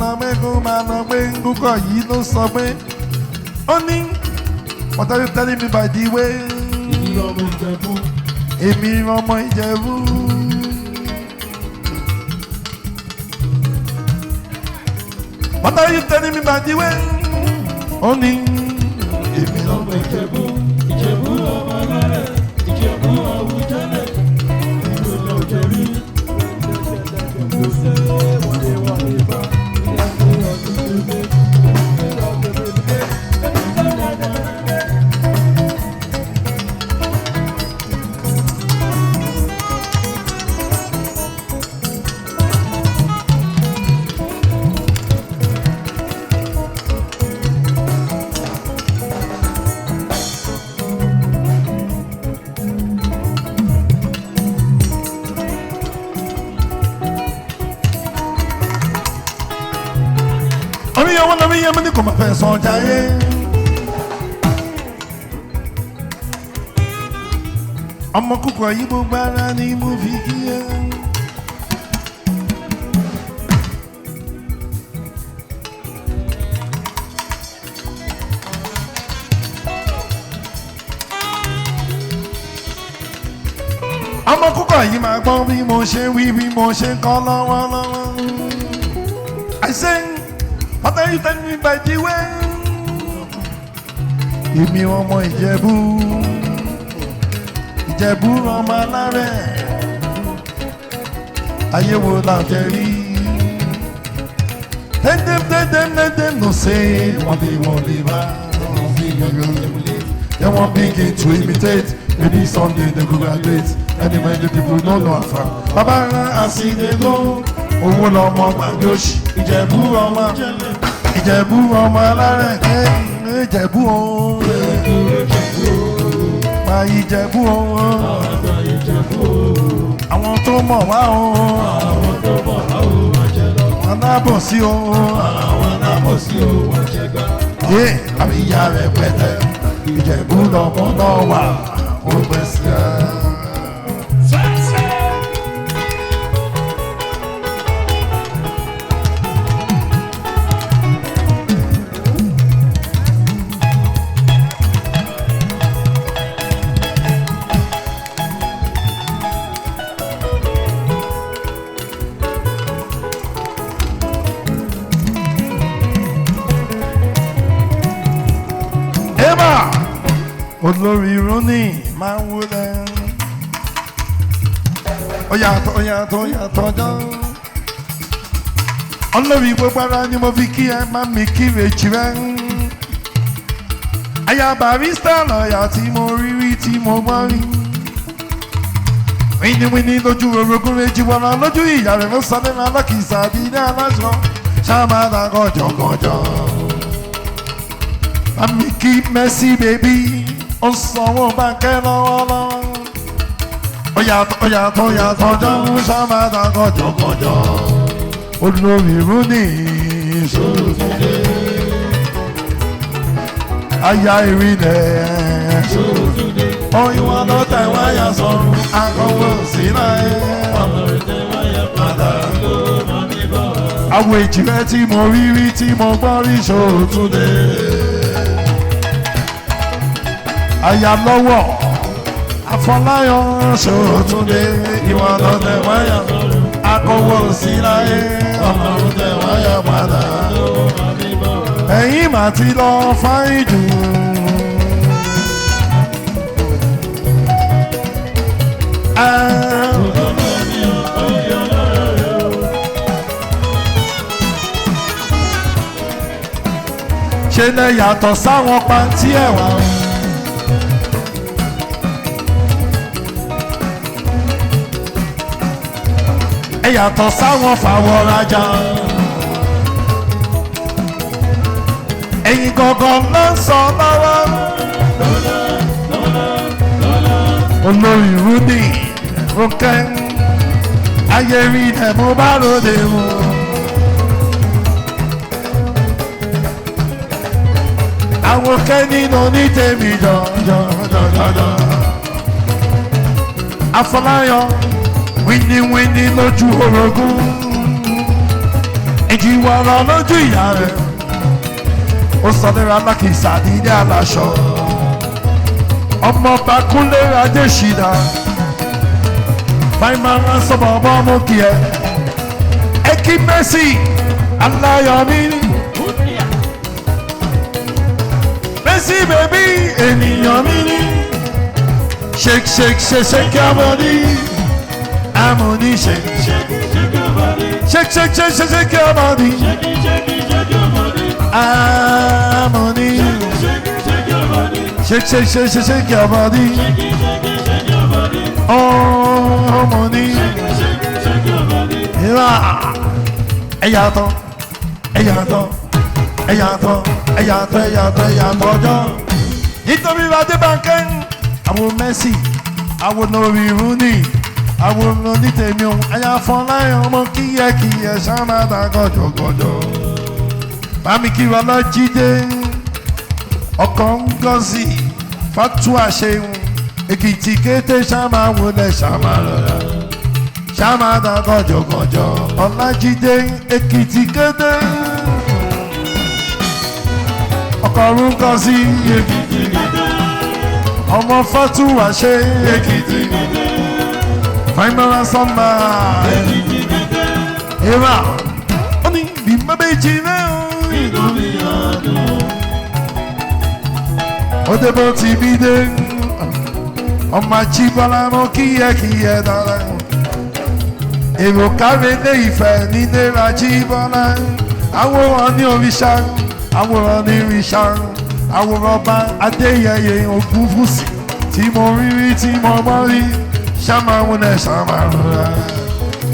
lọ pé Kúkọ̀ yìí ló sọ pé ó ní. What are you telling me by the way? Èmi ọmọ Ìjẹ̀bú. What are you telling me by the way? Ó ní èmi ọmọ Ìjẹ̀bú. Ìjẹ̀bú ọmọ alárẹ̀, Ìjẹ̀bú Àwùjalẹ̀, ìrọ̀lẹ́ òjẹ̀rí. mi yẹn mi ní kò máa fẹ́ sọ jayé. ọmọ kúkọ yìí gbogbo ara ni mo fi kí ẹ. ọmọ kúkọ yìí máa gbọ́ bí mo ṣe wí bí mo ṣe ń kọ́ lọ́wọ́lọ́wọ́. I sing, what are you telling me by the way? Èmi ọmọ Ìjẹ̀bú, Ìjẹ̀bú ọmọ alárẹ̀, ayé wo la jẹ rí? Tẹ́ndẹ́m no say, wọ́n lè bá, they won't begin to imitate, maybe someday they go graduate, anyway the people don't know Afa. Baba as he dey go, owó lọmọ gbàgbé òṣì. Ìjẹ̀bú ọmọ alárẹ̀ Ìjẹ̀bú o máa Ìjẹ̀bú o àwọn tó mọ̀ wá o wọn nábọ̀ sí o yé àbí ìyá rẹ̀ pẹ̀tẹ́ Ìjẹ̀bú lọmọ náà wà ó gbèsè ẹ̀. Olórí Rónì máa ń wúlẹ̀. Ó yàtọ̀ jọ́. Olórí gbogbo ara ni mo fi kí ẹ máa mi kí rèjì rẹ̀. Aya Barrister lọ́ọ̀yà tí mo rí tí mo gbọ́ rí. Wíníwíní lójú orogún méjì wọ̀nà lójú ìyá rẹ̀ ló sọ nínú alákìísà bí ní aláṣọ. Ṣáàmàdà gọ̀jọ̀gọ̀jọ̀. Mami kí Mercy baby. Ó sanwó báńkẹ́ lọ́wọ́lọ́wọ́. Ó yàtọ̀ jọ́ ṣáàmàdà gọ̀jọ̀gọ̀jọ̀. Olórí Rónì ìṣòro aya ìrìnlẹ̀ oyin wọn ló tẹ̀ wáyà sọ̀rọ̀ akọ̀wé sílẹ̀ àwọn èjìrẹ́ tí mo rí tí mo gbọ́ rí ṣòro túnde. Aya lọ́wọ́ Afọláyọ̀ ṣòro túnde ìwọ̀n ló tẹ̀ wáyà akọ̀wé sílẹ̀ ọ̀nà tẹ̀ wáyà padà. Ẹ̀yin mà ti lọ fáyín jù. Ṣé lẹ yàtọ̀ sáwọn pàǹtí ẹ̀wà? Ẹ yàtọ̀ sáwọn fàwọ̀ rajà. Ẹ̀yin gangan ló ń sọ lọ́wọ́. Olórí Rónì Rónkẹ́ ayé rí ẹ̀ mo bá ròde mu. Àwọn kẹ́ni ló ní tèmi jọjọjọjọ. Afọláyọ̀ wíníwíní lójú orogún. Ìjìwọ̀rọ̀ lójú ìyá rẹ̀. Ó sọ lẹ́ra lákìsà nílé aláṣọ. Ọmọọba Kúnlé Adéṣídà. Báyìí máa ń sọ bọ̀bọ̀ mú kí ẹ. Ẹ kí Mercy Aláyọ̀mí. Mercy bèbí ènìyàn mi ní. Shake shake shake shake your body. Harmony shake shake your body. Shake shake shake shake your body. Harmony. Shake, shake, shake, shake, shake your body. Oh, harmony. Ẹ̀yàtọ̀ ọjọ́. Nítorí Adébánkẹ́, àwọn Mercy, àwọn Olórí Rónì, àwọn onítẹ̀mí ohun, ẹ̀yà Afọláyọ̀ ọmọ kíyẹ̀kíyẹ̀ ṣáàmàdà gọ̀jọ̀gọ̀jọ̀. bámi kí Ọlájídé ọkọ̀ Ngozi Fatua Ṣeun Èkìtì kété ṣáma wọlé ṣáma rọra ṣáma dá gọjọgọjọ Ọlájídé Èkìtì kété ọkọ̀ Ngozi Èkìtì kété ọmọ Fatua ṣe Èkìtì kété fàìmọ́ra sọ́mà Èkìtì kété ìwà ó ní bí mẹ́bẹ̀ẹ́jì náà ó dé bó ti bí dé ọmọ Ajíbọ́lá mọ́ kíyẹ́kíyẹ́ dára èrò kárẹ́lé ìfẹ́ nílé Ajíbọ́lá àwòrán ní òrìṣà àwòrán ní òrìṣà àwòrán ọba Adéyẹyè Ògúnwùsì tí mo rí rí tí mo mọ́ rí ṣàmáwọn ẹ̀ ṣàmáwọn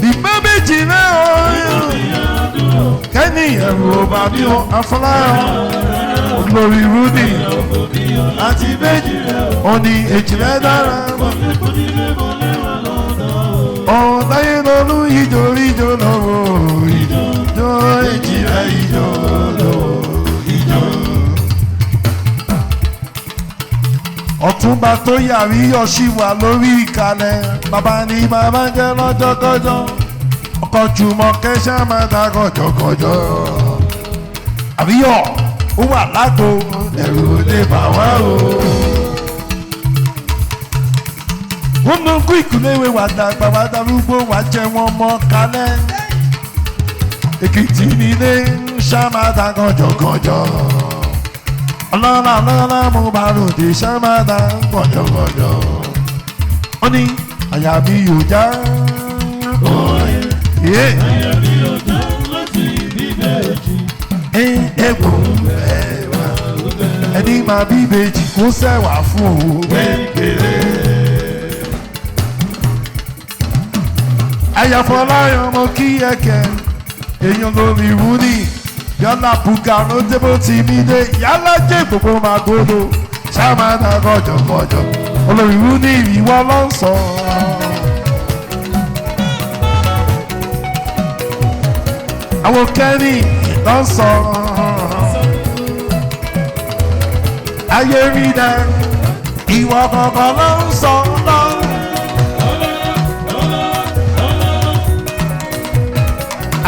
ìgbẹ́ méjì náà kẹ́ni ẹ̀rù ọba mi ò afọláyàn olórí rúdì àti méjì òní èjìlẹ̀ dára ọ̀hún táyé lọ́lú ìjọ ìjọ lọ́wọ́ ìjọ èjìlẹ̀ ìjọ lọ́wọ́ ìjọ. Ọ̀túnba tó yàrí yọ̀ṣì wà lórí ìkàlẹ̀ bàbá ni bàbá jẹ́ lọ́jọ́kọ́jọ́ ọkọ̀ Jùmọ̀kẹ́ ṣáma dá gọ̀jọ̀gọ̀jọ̀ àríyọ̀ ó wà lágbo ẹ̀rù lè bà wá o. wọ́n mú kú ìkúléwé wà dàgbà wà darúgbó wà jẹ́ wọn mọ́ kalẹ̀ Èkìtì nílé ṣáma dá gọ̀jọ̀gọ̀jọ̀ ọlọ́lá ọlọ́lá mo bá ròde ṣáma dá gọ̀jọ̀gọ̀jọ̀ ó ní àyà mi yóò já. Ẹni máa bí ìbejì kó sẹ́wà fún òun kékeré. Àyàfọ́láyàn mo kí ẹ̀kẹ́ èèyàn lórí ìwúni yálà bùkà ló dé bó ti mí dé yálà jẹ́ gbogbo máa gbódò ṣáàmánà gọ̀jọ̀gọ̀jọ̀ olórí ìwúni ìwọ ló ń sọ. Àwọn kẹ́ni ló ń sọ. Ayé rí dẹ ìwọ kankan ló ń sọ lọ.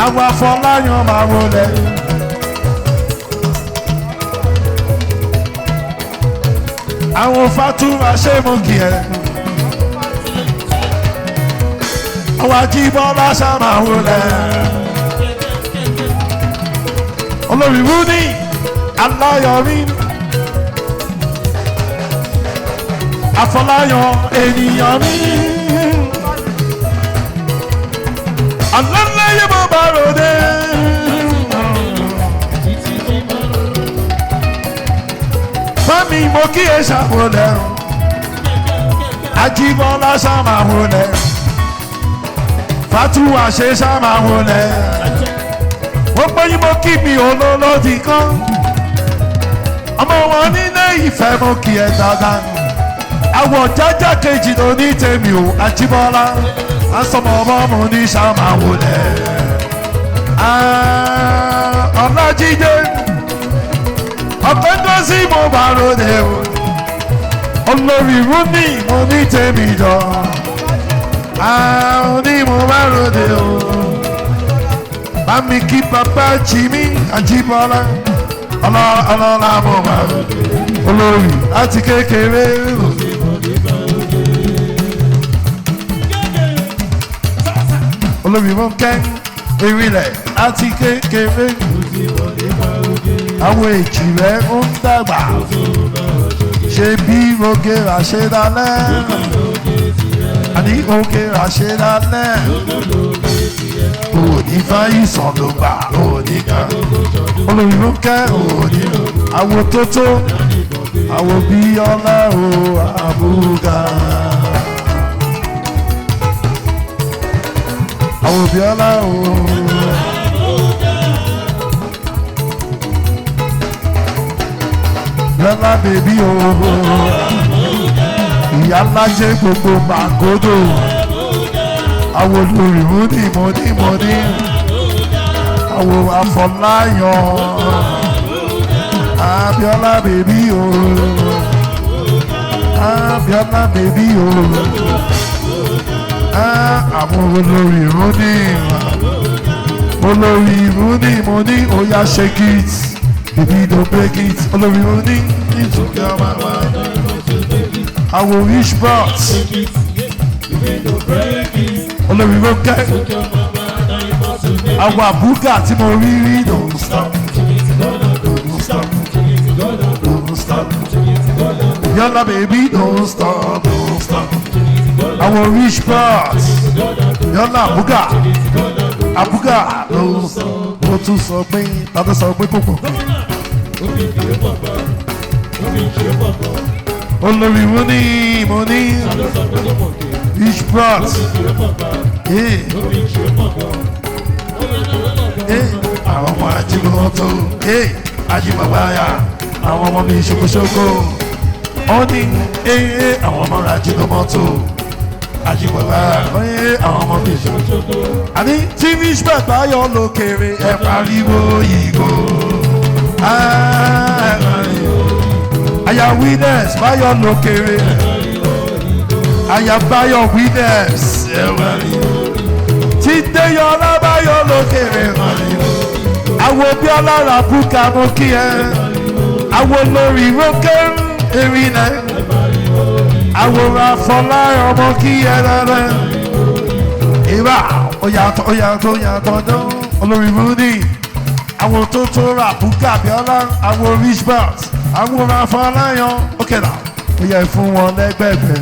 Àwọn Afọláyàn máa wọlé. Àwọn Fatua ṣé mo kì ẹ́. Àwọn Ajíbọ́lá ṣá máa wọlé. Olórí Wúní Aláyọ̀rí Afọláyàn ènìyàn mi alálẹ́yẹ mo bá ròde fẹ́mi mo kí ẹ ṣàwọlẹ̀ Ajíbọ́lá ṣàmàwọlẹ̀ Fatua ṣe ṣàmàwọlẹ̀ wọ́n pẹ́yìn mo kí mi olólódì kan ọmọ wọn nílé ìfẹ́ mo kí ẹ dáadáa àwọ̀ jájá kejì ló ní tèmi o Ajíbọ́lá asọmọ ọmọ mo ní ṣàmàwọlẹ̀ Ọlájídé ọ̀pẹ́ tó sí mo bá ròde o olórí Rúnì mo ní tèmi jọ ní mo bá ròde o. Bámi kí bàbá Jimmy Ajíbọ́lá ọlọ́lá mo bá olórí láti kékeré. Olórí mo kẹ́ erílẹ̀ láti kékeré. Àwọn èjì rẹ̀ ń dàgbà. Ṣé bí oge rà ṣe dálẹ́? Àní oge rà ṣe dálẹ́. Òní fáyìsàn ló gbà òní kan olórí ló kẹ́ òní àwọ̀ tó tó àwọ̀ bí ọlá o àbúgà àwọ̀ bí ọlá o. Lọ́lá bèbí o ìyá ńlá jẹ́ gbogbo màgòdò. Àwọn olórí mọ́ní Àwo Afọláyan. Abiola bèbí o. Abiola bèbí o. Àwọn olórí ìrúnì. Olórí ìrúnì mo ní oya shake it. Baby don't break it. Olórí ìrúnì ìtúkẹ́ ọmọ wa. Àwọn rich bros. Olórí ìrúnkẹ́. Àwọn àbúgà tí mo rí rí don't stop. Don't stop. Don't stop. Abiola baby don't stop. Don't stop. Àwọn rich bros. Abiola àbúgà. Àbúgà don't stop. Mo tún sọ pé tàbí sọ pé kò pọ̀. Olórí mo ní rich bros. Àwọn ọmọ ajímọ̀tò ajímọ̀báyà àwọn ọmọ mi ṣokoṣoko ó ní àwọn ọmọ ajímọ̀tò ajímọ̀báyà àwọn ọmọ mi ṣokoṣoko. Àní tí rich bros báyọ̀ lókèrè ẹ pariwo ìgò. Aya winners báyọ̀ lókèrè aya báyọ̀ winners tí déyọ̀lá báyọ̀ lókèrè àwọn bí ọlọ́run àbúkà mú kí ẹ àwọn olórí rókè erin náà àwòrán Afọláyan mú kí ẹ dáadáa ìwà oyàtọ̀ dán olórí múni àwọn tó tó ra àbúkà Abíọ́lá àwọn rich bros àwọn Afọláyan ókè náà ó yẹ fún wọn lẹ́gbẹ̀gbẹ̀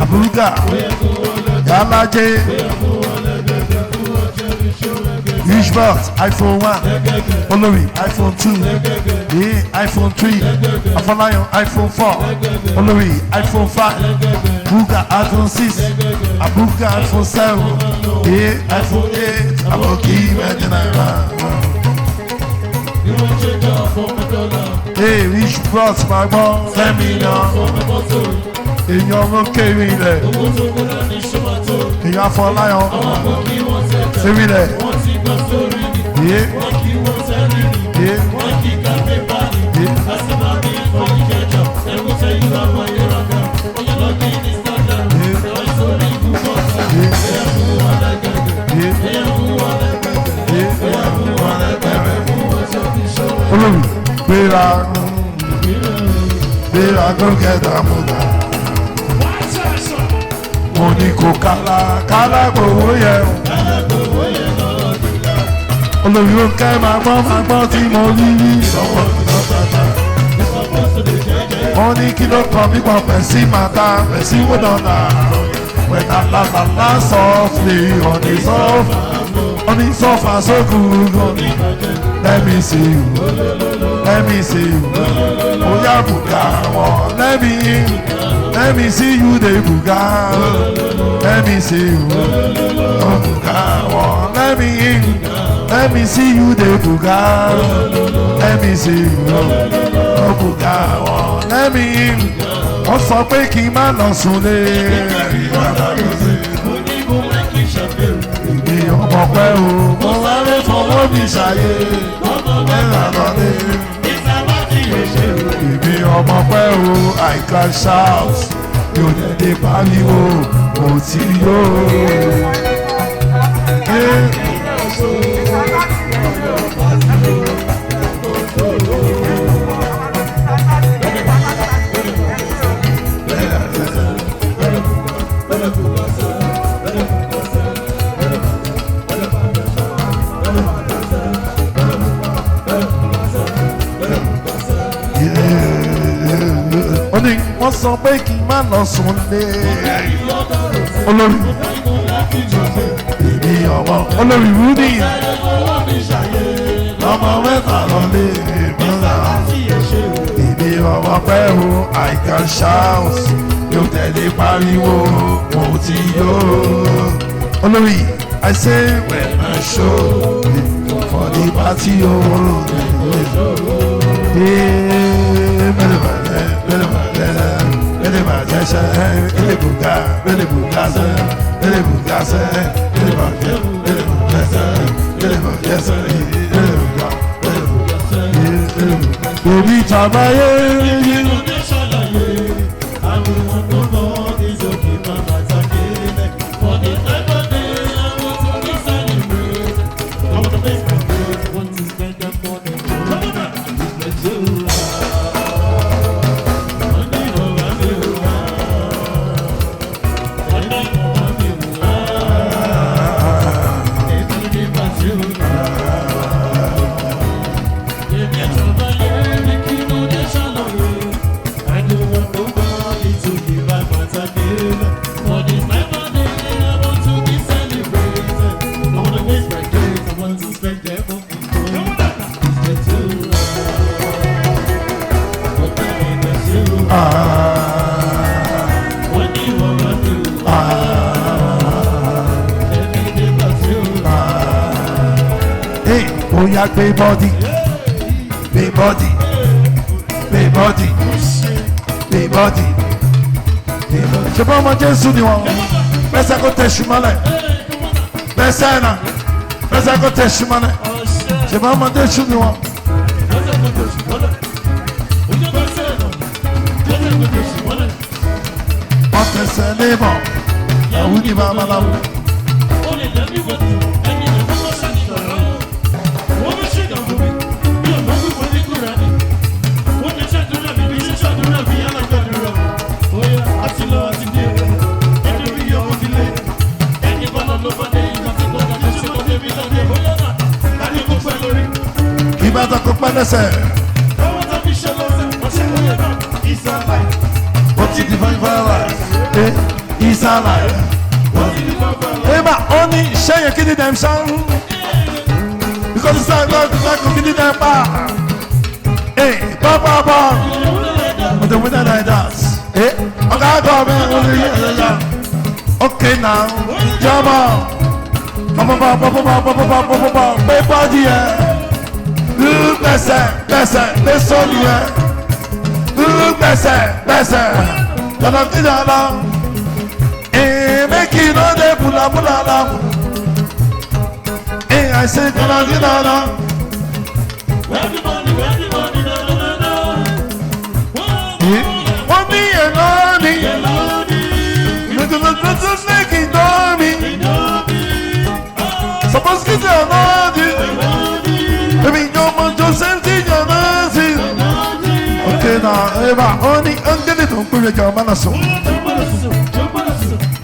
àbúrúkà yálàjẹ rich bros iPhone 1 olórí iPhone 2 iPhone 3 Afọláyan iPhone 4 olórí iPhone 5 àbúrúkà iPhone 6 àbúrúkà iPhone 7 iPhone 8 àbòkí mẹ́tẹ̀ẹ̀náírà. Rich bros máa gbọ́ Fẹ́mi náà èèyàn ló kéré ilẹ̀ èèyàn Afọláyan kéré ilẹ̀ olórí gbéra gọ́gẹ́dà múdà mo ní kò kálá gbòòwò yẹ olórí ó kẹ́ máa gbọ́ tí mo rí lọ́wọ́ wọ́n ní kí ló kọ́ mi pọ̀ pẹ̀sí màtá pẹ̀sí wọ́dọ̀nà wẹ̀dà lálàlá softly on the sofa so good let me see you oya buga wọn let me see you dey buga let me see you buga wọn let me see you dey buga let me see you buga wọn wọ́n sọ pé kí n má lọ súnlé ìgbé ọmọ pẹ́ o mo wá lè fọwọ́ mi ṣàyè ẹ̀rọ lọ́lé ìgbé ọmọ pẹ́ o I can shout yóò dédé pariwo mo ti yó. Wọ́n sọ pé kí n má lọ sùn lé olórí ìbí ọmọ olórí Rudy ọmọ mẹ́ta lọ lé ìbí ọmọ pẹ́ o I can shout yóò tẹ̀lé pariwo mo ti yó olórí I say when I show for the party o. Orí tàbáyé yìí. Oya gbé bọ́dì, gbé bọ́dì, gbé bọ́dì, gbé bọ́dì. Ṣé bá ọmọ Jésù ni wọ́n? Bẹ́sẹ̀ kó tẹ̀sí mọ́lẹ̀. Bẹ́sẹ̀ náà, bẹ́sẹ̀ kó tẹ̀sí mọ́lẹ̀. Ṣé bá ọmọ Jésù ni wọ́n? Ọ̀tẹ̀sẹ̀ lébọ̀, àwọn ní bàbá láwù. Ìbàdàn kò pẹ́ lẹ́sẹ̀. What is divine life? It's a life. Eba, only share your kidney them song. Because it's like a kidney them bar. Hey, Papa, but the winner like that. Hey, okay now, jump on. Papa, body, Bẹ́sẹ̀, lọ́nà tí a lọ. Make you know they pull up. I say, lọ́nà tí a lọ. Wọ́n ní ẹ̀rọ ni. Lọ́tún snake iná mi. Suppose kí ṣe ọ̀nà ni. Èmi yóò mọ Joseph tí yóò náà sí. Okay now, Eva, only ungeni to pure jamanasu.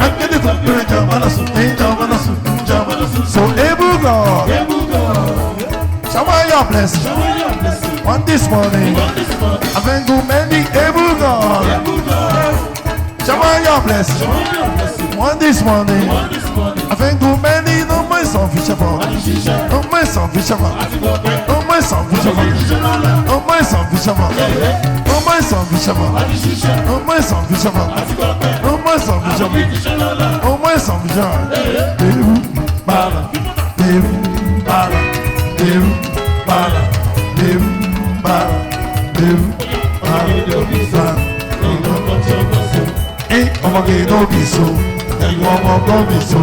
Ungeni to pure jamanasu. So able God, shower your blessing. On this morning, I thank you many able God. Shower your blessing. On this morning, I thank you many no more son fisherman. No more son fisherman. No more son fisherman. No more son fisherman. No more son fisherman. No more son fisherman. No more son fisherman. No more son fisherman. Bala, bala, bala, bala, hey, I'm gonna go be so. You want to be so.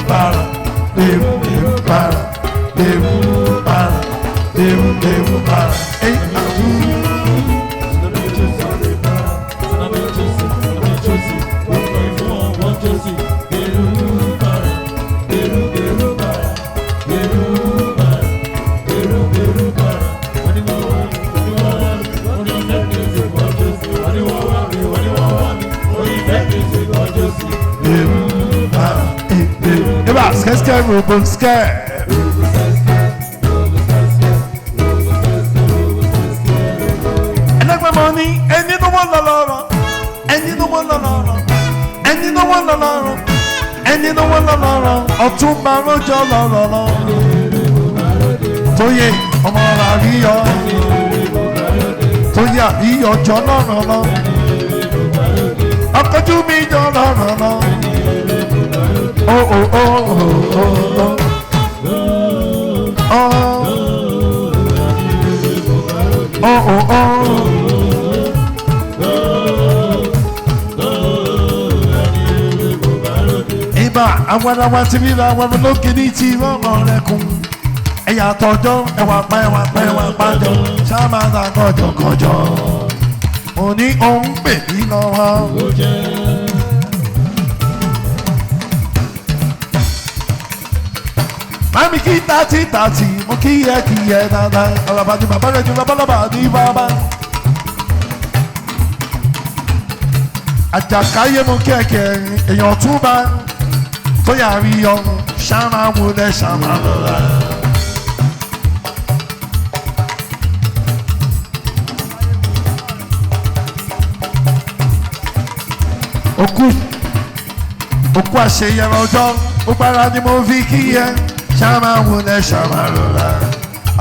Bala, bala. Hey, Scare, Ruben, scare. And like my money, and you don't want the Lord, and you don't want the Lord, and you don't want the Lord, and you don't want the Lord, or two barrels, Toye, Omarario, Toya, your John, up to me, John, àwọn àwọn tí mi ra àwọn lókè ní ti rọrùn rẹ kún ẹ̀yà tọjọ́ ẹwà pa jọ sábà ta kọjọkọjọ mo ní òun pè mí lọ́wọ́. Mami kí tàtí mo kí yẹ dáadáa ọlọ́bàdì bàbá rẹ̀ ju lọ́bàlọ́bà ní bàbá. Àjàkáyé mo kí ẹ̀kẹ́ èèyàn tún bá tó yà rí ọrùn ṣáná wọlé ṣáná lọ́la. Òkú àṣeyẹrẹ ọjọ́ ó gbára ni mo fi kí yẹ ṣáná wọlé ṣáná lọ́la.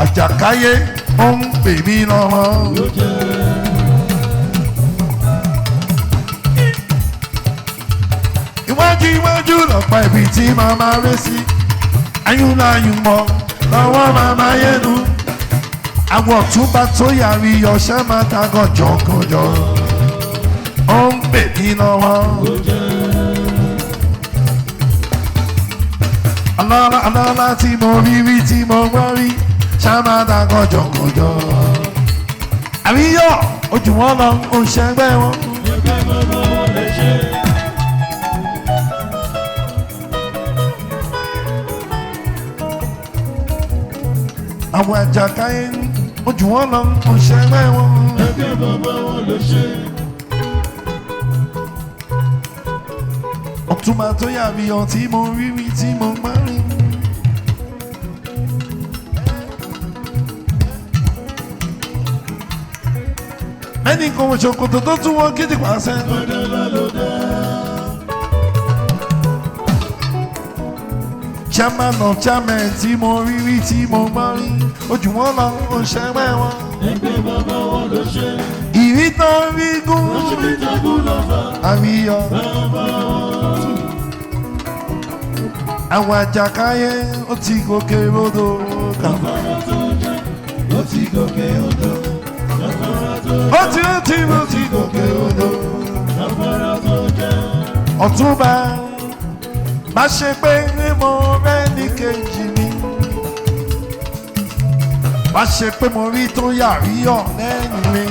Àjàkáyé ó ń pè mí lọ́wọ́. Iwájú lọ́pọ̀ ibi tí màmá rẹ̀ sí ayúnláyún mọ́ lọ́wọ́ màmá yẹnu àwọn ọ̀túnba tó yàrí ọ̀ṣẹ́ máa ta gànjọ́gànjọ́ ó ń pè mí lọ́wọ́. Ọlọ́lá tí mo rí tí mo gbọ́ rí ṣá máa ta gànjọ́gànjọ́ àríyọ̀ ojú wọn lọ ó ń ṣẹgbẹ́ wọn. Àwọn Àjàkáyé ojú wọn lọ ń ṣẹgbẹ́ wọn. Ẹgbẹ́ bàbá wọn ló ṣe. Ọ̀túnba tó yà mí ọ̀ tí mo rí tí mo gbá rí. Ẹnì kan wọ̀ ṣòkòtò tó tún wọn gidi pàṣẹ. Chairman of chairman tí mo rí tí mo gbọ́ rí ojú wọn lọ ń ṣẹgbẹ́ wọn. Ẹgbẹ́ bàbá wọn ló ṣe. Ìrí tán rí gún. Àríyọ̀. Àwọn Àjàkáyé ó ti gòkè rodò. Kàfàrà tó jẹ́ ó ti gòkè odò. Ó ti gòkè odò. Kàfàrà tó jẹ́. Ọ̀túnba. Má ṣe pé mo rẹ́ ní kejì mi. Má ṣe pé mo rí tó yàríyọ̀ lẹ́yìn mi.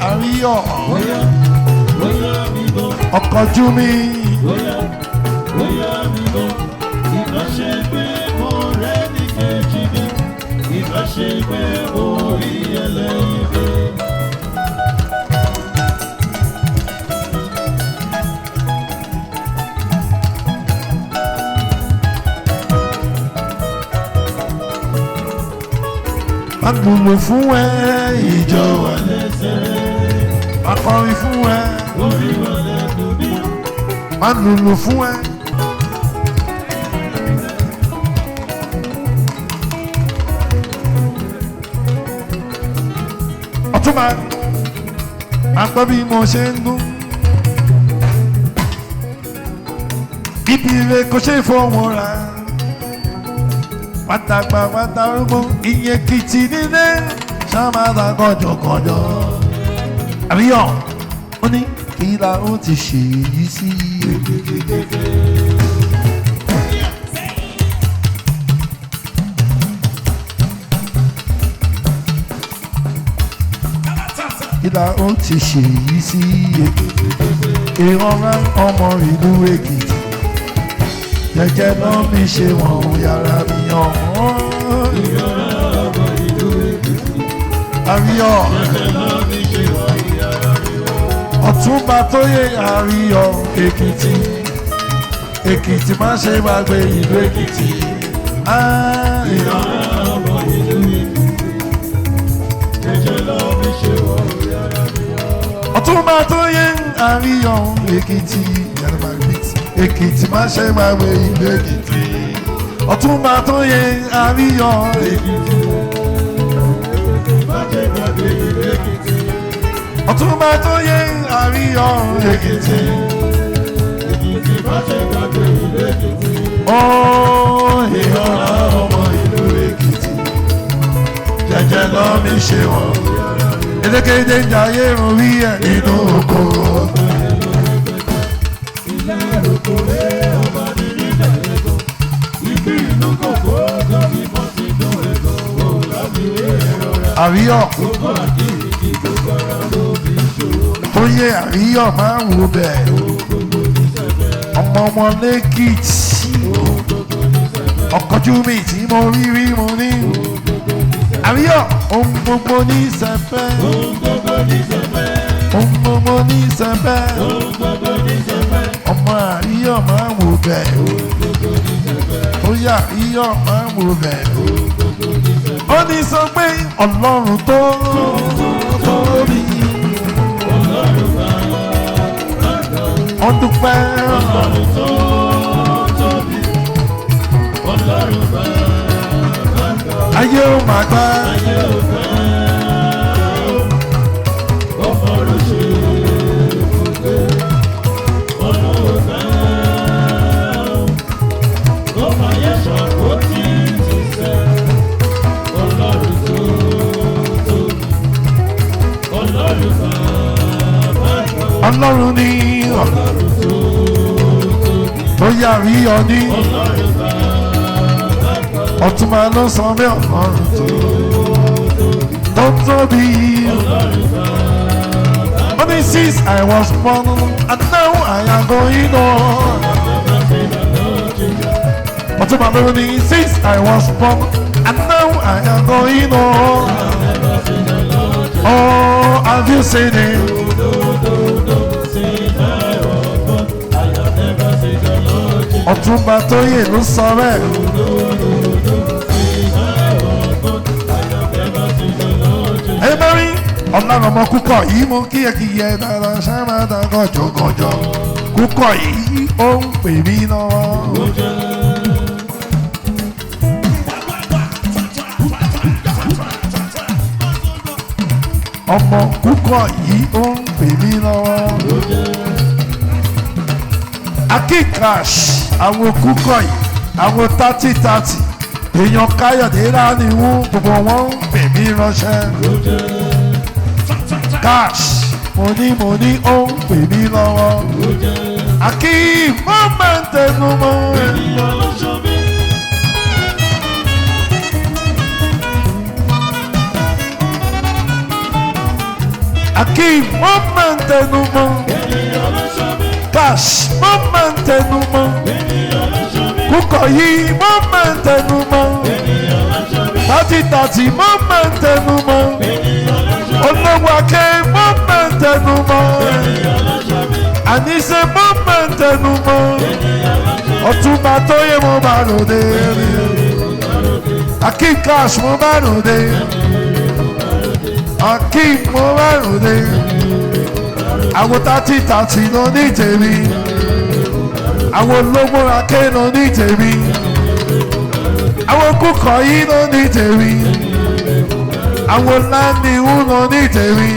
Àríyọ̀. Ọkọ̀jú mi. Ìbá ṣe pé mo rẹ́ ní kejì mi. Ìbá ṣe pé mo rí ẹlẹ́yìn mi. Agbùnmù fún ẹ ìjọ wà lẹ́sẹ̀. Akọrin fún ẹ orí wà lẹ́kùn bí. Agbùnmù fún ẹ. Ọ̀túnba àgbọ̀ bí mo ṣe ń dún. Ibi ire kò ṣe é fọwọ́ ra. Wàtàgbà wàtàrúgbó ìyẹn kìtì nílé ṣàmàdà kọjọkọjọ. Àríyọ̀ ó ní kí la ó ti ṣe èyí sí. Kí la ó ti ṣe èyí sí. Ìrọ̀rùn ọmọ ìlú Èkìtì. Jẹ́jẹ́ náà mi ṣe wọ̀n yàrá mi ọ̀hún. Ìyọ̀rá ọmọ ìlú Èkìtì. Àríyọ̀. Jẹ́jẹ́ náà mi ṣe wọ̀n yàrá mi ọ̀hún. Ọ̀túnba tó yẹ Àríyọ̀ Èkìtì. Èkìtì má ṣe gbàgbé ìlú Èkìtì. Ìyọ̀rá ọmọ ìlú Èkìtì. Jẹ́jẹ́ náà mi ṣe wọ̀n yàrá mi ọ̀hún. Ọ̀túnba tó yẹ Àríyọ̀ Èkìtì. Èkìtì má ṣe máa wé ìlú Èkìtì. Ọ̀túnba tó yẹ Àríyọ̀ Èkìtì. Má ṣe máa wé ìlú Èkìtì. Ọ̀túnba tó yẹ Àríyọ̀ Èkìtì. Èkìtì má ṣe máa wé ìlú Èkìtì. Ó ìyọ̀rá ọmọ ìlú Èkìtì. Jẹ́jẹ́ lọ mi ṣe wọ̀n. Elékéde ń jayé orí ẹ̀ nínú oko. Ilé ìròkò rẹ̀ ọba ní nílẹ̀. àríyọ̀ tó yẹ àríyọ̀ máa wò bẹ́ẹ̀ ọmọ wọn lẹ́kìtì ọkọ̀jú mi tí mo rí mo ní àríyọ̀ ohun gbogbo ní sẹ́fẹ́ ohun gbogbo ní sẹ́fẹ́ ọmọ àríyọ̀ máa wò bẹ́ẹ̀ ó yẹ àríyọ̀ máa wò bẹ́ẹ̀ ó ní sọ pé ọlọ́run tó tóbi ó dúpẹ́ Ọlọ́run tó tóbi, Ọlọ́run bàbá ayé ó máa gbá ayé ò fẹ́ ó fọ́rọ̀ ṣe gbogbo Ọlọ́run fẹ́ ó fàyè ṣàkó tí ti sẹ́ Ọlọ́run tó tóbi, Ọlọ́run bàbá ọlọ́run ní Ọlọ́run tó tóbi, ó yà rí ọ ní Ọlọ́run bàbá ọ̀túnba ló sọ bí ọlọ́run tó tóbi. Only since I was born and now I am going on. Ọ̀túnba ló ní since I was born and now I am going on. Oh, have you seen it? Ọ̀túnba Tóyè ló sọ bẹ́ẹ̀. Ẹ bá rí ọ̀làrán ọmọ kúkọ̀ yìí mo kíyẹ̀kíyẹ dára ṣáàmàdà gànjọ̀gànjọ̀ kúkọ̀ yìí ó ń pè mí lọ́wọ́. Ọmọ kúkọ̀ yìí ó ń pè mí lọ́wọ́. Akíkash àwọn kúkọ̀ yìí àwọn 30-30 èèyàn Káyọ̀dé Ráníwú gbogbo wọn ń pè mí ránṣẹ́. Cash mo ní ó ń pè mí lọ́wọ́. Akeem mo máa ń tẹnu mọ́ ènìyàn ló ṣọ́ mi. Akeem mo máa ń tẹnu mọ́. Ènìyàn ló ṣọ́ mi. Cash mo máa ń tẹnu mọ́. Ènìyàn ló ṣọ́ mi. Kúkọ̀ yìí mo máa ń tẹnu mọ́. Ènìyàn ló ṣọ́ mi. 30-30 mo máa ń tẹnu mọ́. Ènìyàn ló ṣọ́ mi. Olówó akẹ́ mo máa ń tẹnu mọ́. Ènìyàn ló ṣọ́ mi. Àníṣe mo máa ń tẹnu mọ́. Ènìyàn ló ṣọ́ mi. Ọ̀túnba Tóyè mo bá ròde. Akeem Cash mo bá ròde. Akeem mo bá ròde. Àwọn 30-30 ló ní tèmi. Àwọn olówó akẹ́ ló ní tèmi. Àwọn kúkọ̀ yìí ló ní tèmi. Àwọn Láníwú ló ní tèmi.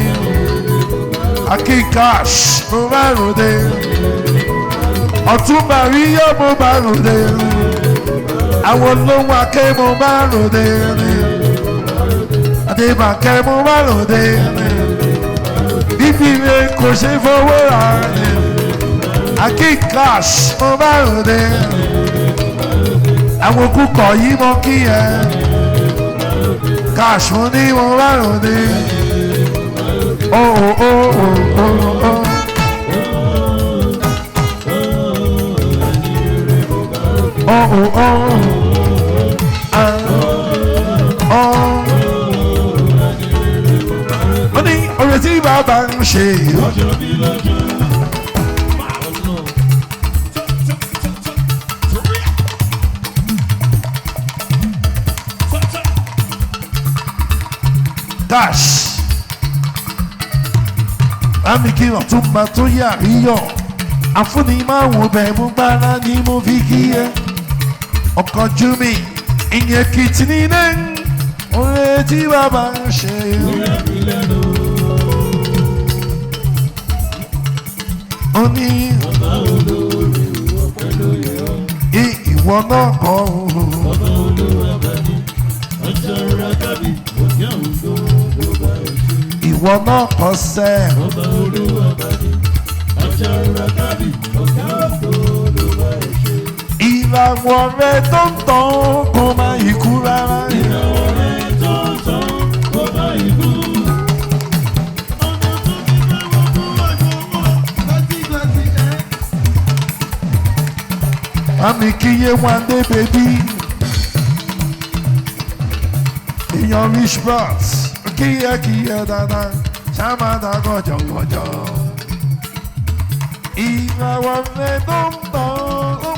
Akeem Cash mo bá ròde. Ọ̀túnba Ríyọ̀ mo bá ròde. Àwọn olówó akẹ́ mo bá ròde. Adébàkẹ́ mo bá ròde. Bíbí mi kò ṣe fowó rà. Akeem Cash mo bá ròde. Àwọn kúkọ̀ yìí mo kí ẹ. Cash mo ní mo bá ròde. Oh oh oh oh oh oh. Oh oh oh. Ah. Oh. Wọ́n ní oore tí bàbá ń ṣe. Lọ́jọ́ bí lọ́jọ́. Cash. Bámi kí Ọ̀túnba tó yà ríyọ̀. Àfúnni máa wò bẹ́ẹ̀ mú gbára ni mo fi kí ẹ. Ọkọ̀ jú mi, ìyẹn kìtì nílé. Oore tí bàbá ń ṣe. Ó ní ìwọ náà kọ́ o. Ìwọ náà kọ́ sẹ́. Ìràwọ̀ rẹ tó ń tàn kó má ikú rárá. Ìràwọ̀ rẹ̀ tó ń tàn àmì kíyè one day baby. Èèyàn rich bros kíyè dáadáa ṣàmàdà gọjọgọjọ. Ìràwọ̀ rẹ̀ tó ń tàn.